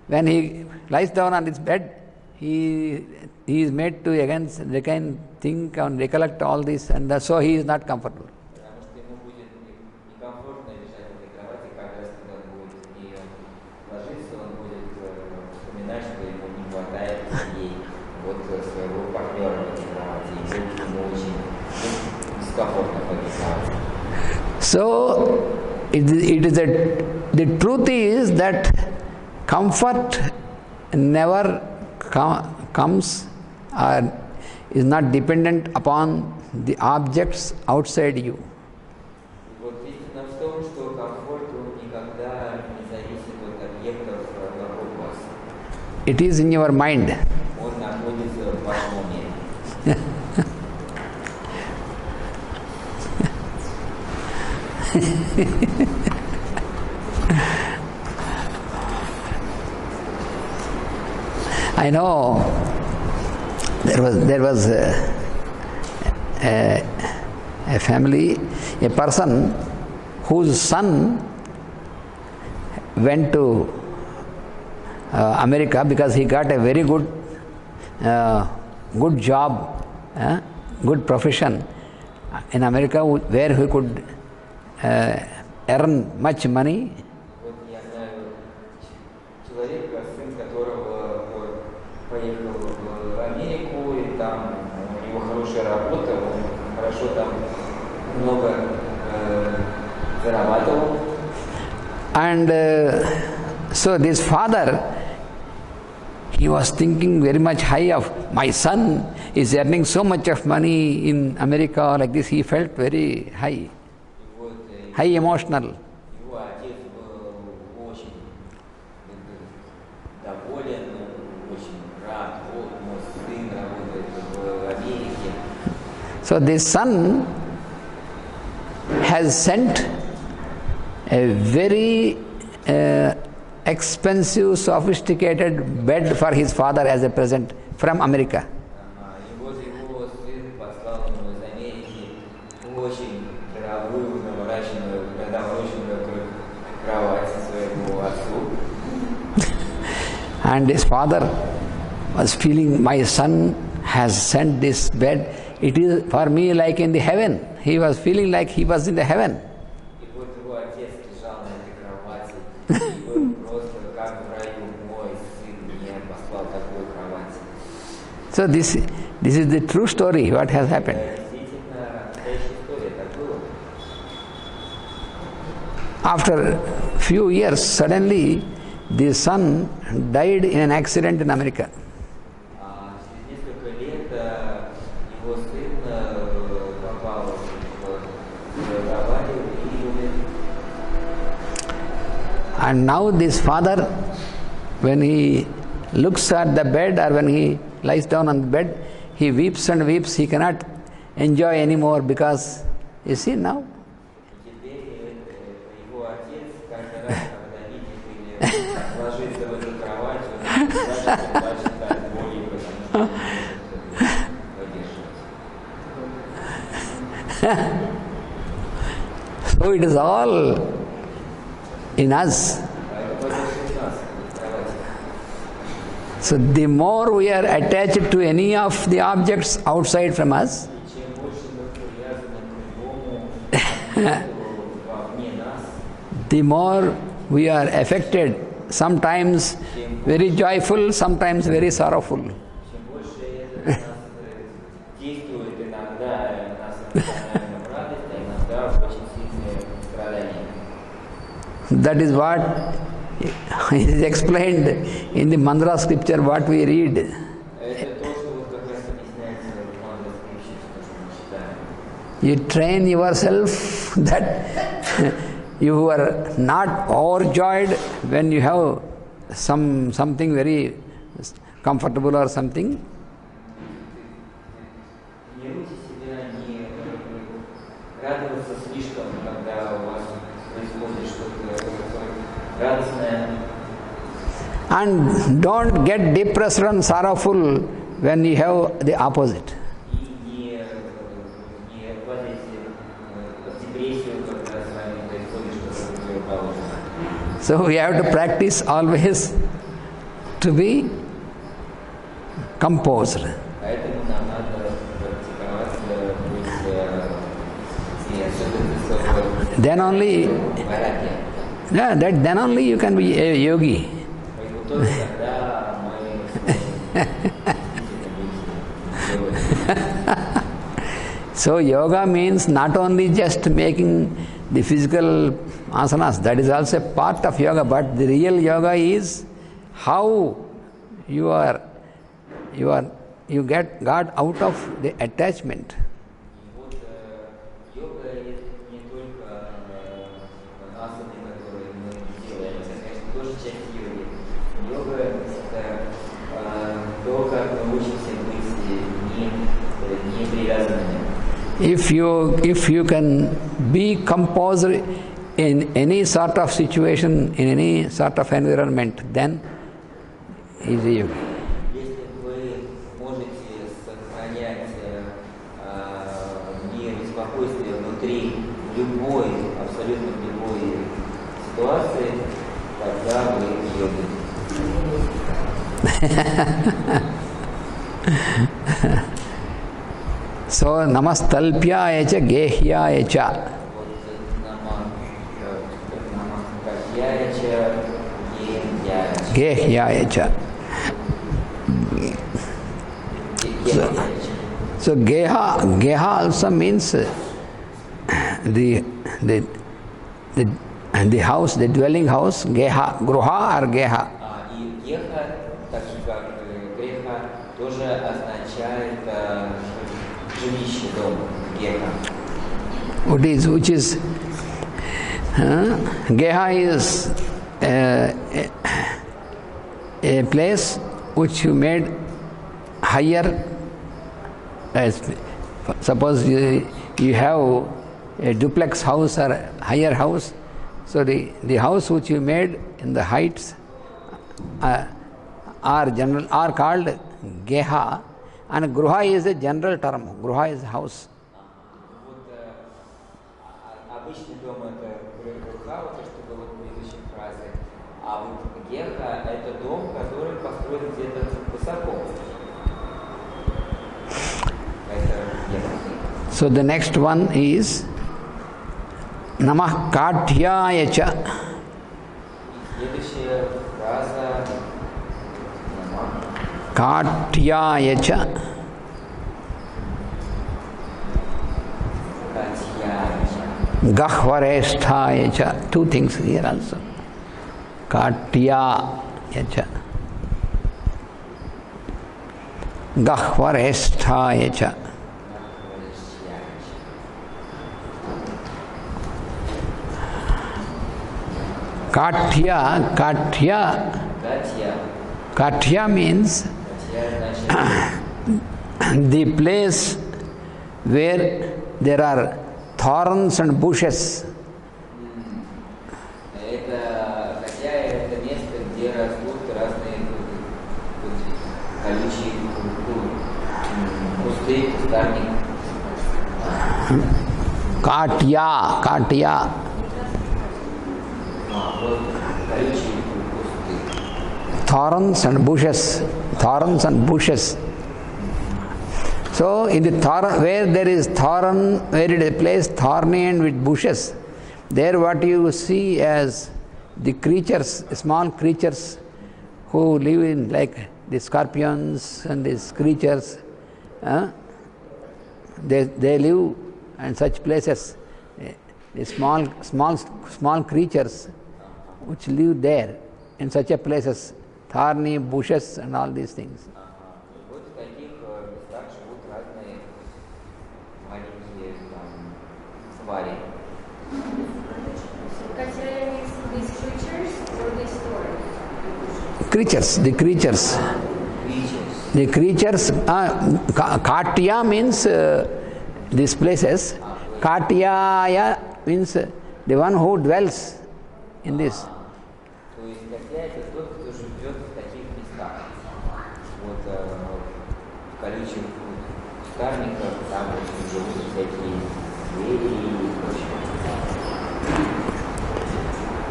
when he lies down on his bed, he is made to again think and recollect all this, and so he is not comfortable. Потому что ему будет некомфортно лежать в этой кровати, как раз когда он будет в нее ложиться, он будет вспоминать, что ему не хватает ей вот своего партнера в этой кровати, и будет ему очень дискомфортно в этой кровати. So the truth is that comfort never comes or is not dependent upon the objects outside you. Вот истина в том, что комфорт он никогда не зависит от объектов вокруг вас. It is in your mind. Он находится в вашем уме. I know there was a family, a person whose son went to America because he got a very good job good profession in America where he could earn much money. Вот я знаю человека, сын которого поехал в Америку, и там у него хорошая работа, он хорошо там много зарабатывал. And so this father, he was thinking very much high of, my son is earning so much of money in America, like this. He felt very high, high emotional. Его отец был очень доволен, очень рад, вот мой сын работает в Америке. So this son has sent a very expensive, sophisticated bed for his father as a present from America. И вот его сын послал ему из Америки очень дорогую, навороченную кровать своему отцу. And his father was feeling, my son has sent this bed. It is for me like in the heaven. He was feeling like he was in the heaven. И вот его отец лежал на этой кровати, и был просто как в раю, мой сын мне послал такую кровать. So this is the true story, what has happened. Действительно, настоящая история, так было. After few years, suddenly the son died in an accident in America. Через несколько лет его сын попал в аварию и умер. And now this father, when he looks at the bed or when he lies down on the bed, he weeps and weeps. He cannot enjoy anymore because, you see now, Теперь его отец каждый раз, когда видит или ложится в эту кровать, он плачет от боли, потому что поддерживать. so it is all in us. So the more we are attached to any of the objects outside from us, Чем больше мы привязаны к любому вовне нас, the more we are affected, sometimes very joyful, sometimes very sorrowful. чем больше это нас действует, иногда нас эмоционально в радость, а иногда в очень сильное страдание. That is what is explained in the mantra scripture, what we read. Это то, что вот как раз объясняется в Мандра Скрипче, то, что мы читаем. You train yourself that you are not overjoyed when you have something very comfortable or something. Тренируйте себя не радоваться слишком, когда у вас происходит что-то радостное. And don't get depressed and sorrowful when you have the opposite. И не впадайте в депрессию, когда с вами происходит что-то противоположное. So we have to practice always to be composed. Поэтому нам надо практиковаться, быть особенно Then only, в порядке. yeah, then only you can be a yogi. И только тогда мы сможем So yoga means not only just making the physical asanas, that is also a part of yoga, but the real yoga is how you got out of the attachment. Вот йога это не только асаны, которые мы делаем, это, конечно, тоже часть йоги. Йога это то, как мы учимся быть не привязанными. If you can be composed in any sort of situation, in any sort of environment, then is a yogi. Если вы можете сохранять мир и спокойствие внутри любой, абсолютно любой ситуации, тогда вы йоги. So namastalpyaya cha gehyaya cha. Вот намахкатьяяча, Gehyaya cha. So geha also means the house, the dwelling house, geha, gruha or geha. И геха, так же как греха, тоже означает жилище, дом, геха. Which is geha is a place which you made higher. Suppose you have a duplex house or a higher house, so the house which you made in the heights are called geha, and gruha is a general term. Gruha is house. Обычный дом это греха, вот то, что было в предыдущей фразе, а вот геха это дом, который построен где-то высоко. So the next one is Namah Katyaya cha. Следующая фраза Katyaya cha. Gahvaresthaya cha. Two things here also. Katyaya cha. Gahvaresthaya cha. Katya means the place where there are thorns and bushes. Это место, где растут разные колючие кусты, кустарник. Katya. Thorns and bushes. So in the where there is thorn, where it is a place thorny and with bushes, there what you see as the creatures, small creatures who live in, like the scorpions and these creatures, they live in such places. The small creatures which live there in such a places, thorny bushes and all these things. Вот в таких местах живут разные маленькие твари. These creatures or these stories? The creatures. Katya means these places. Katyaya means the one who dwells in this. То есть Катя это тот, кто живет в таких местах. Вот в колючих кустарниках, там живут всякие звери и прочее.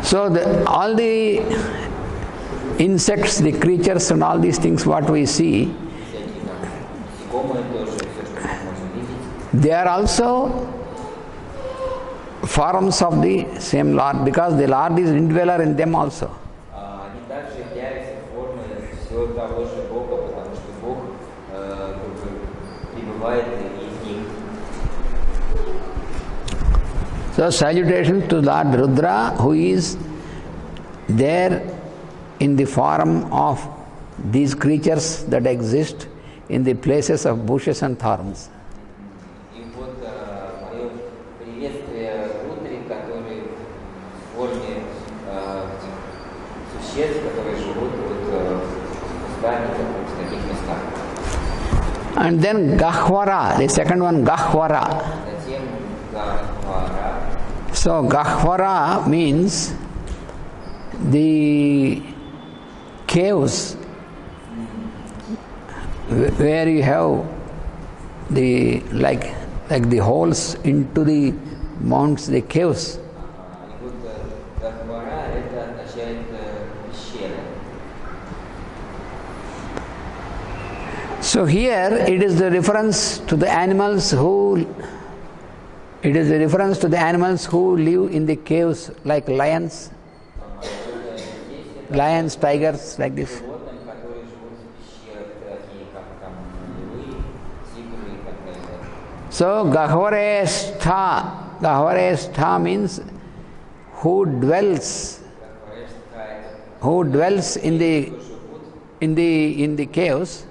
So all the insects, the creatures and all these things what we see, they are also forms of the same Lord, because the Lord is indweller in them also. Они также являются формой всего того же Бога, потому что Бог пребывает в них. So salutation to Lord Rudra, who is there in the form of these creatures that exist in the places of bushes and thorns. И вот мое приветствие Рудре, который в форме существ, которые живут вот в кустарниках, в таких местах. And then Gahvara, the second one, Gahvara. Затем Гахвара. So Gahvara means the caves where you have the like the holes into the mounts, the caves. И вот Гахвара это означает пещеры. So here it is the reference to the animals who live in the caves, like lions, tigers, like this. Животным, которые живут в пещерах, такие как там львы, тигры и так далее. So Gahvarestha means who dwells in the caves.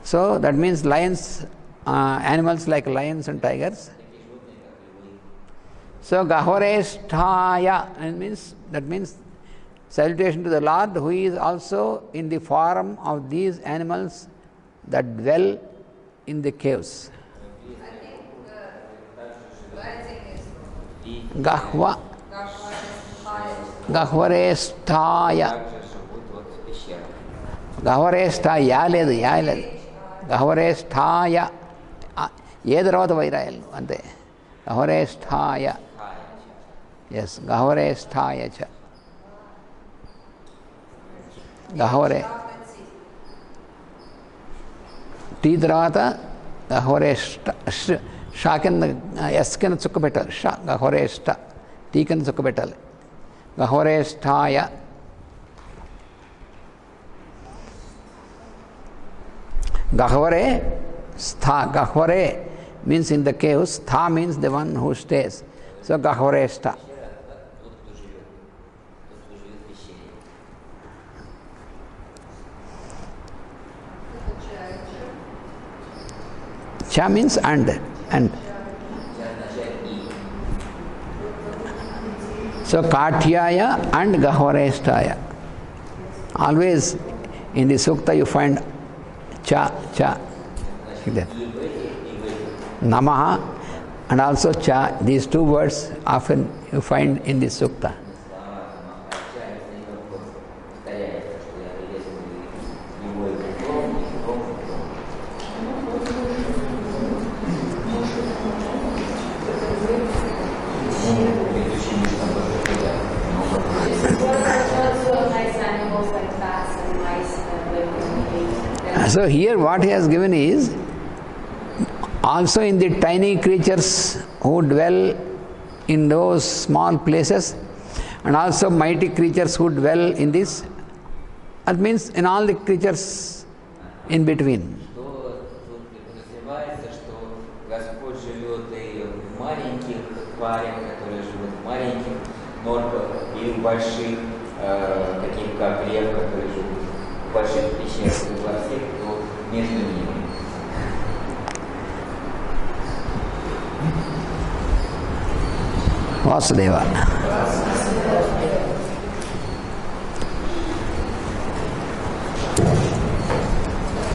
So that means lions, animals like lions and tigers. So Gahvaresthaya means salutation to the Lord, who is also in the form of these animals that dwell in the caves. I think the writing is Gahvaresthaya. Также живут вот в пещерах. Gahvaresthaya లేదు Gahvaresthaya ఏ తర్వాత వైరాయాలు అంతే Gahvaresthaya. Yes, Gahvaresthaya cha. Gahvare టీ తర్వాత గహ్వరేష్ట షా కింద yes కింద చుక్క పెట్టాలి. షా గహ్వరేష్ట టీ కింద చుక్క పెట్టాలి. గహ్వరేష్టాయ. Gahvare stha. Gahvare means in the caves. Stha means the one who stays. So Gahvareshta. Cha means and. So Katyaya and Gahvareshtaya. Always in the sukta you find cha. Like that. Namaha and also cha. These two words often you find in the sukta. So here what he has given is also in the tiny creatures who dwell in those small places, and also mighty creatures who dwell in this. That means in all the creatures in between. Подразумевается, что Господь живет и в маленьких тварях, которые живут в маленьких норках, и в больших, таких как лев, которые живут в больших пещерах, и во всех, кто между ними. Vasudeva.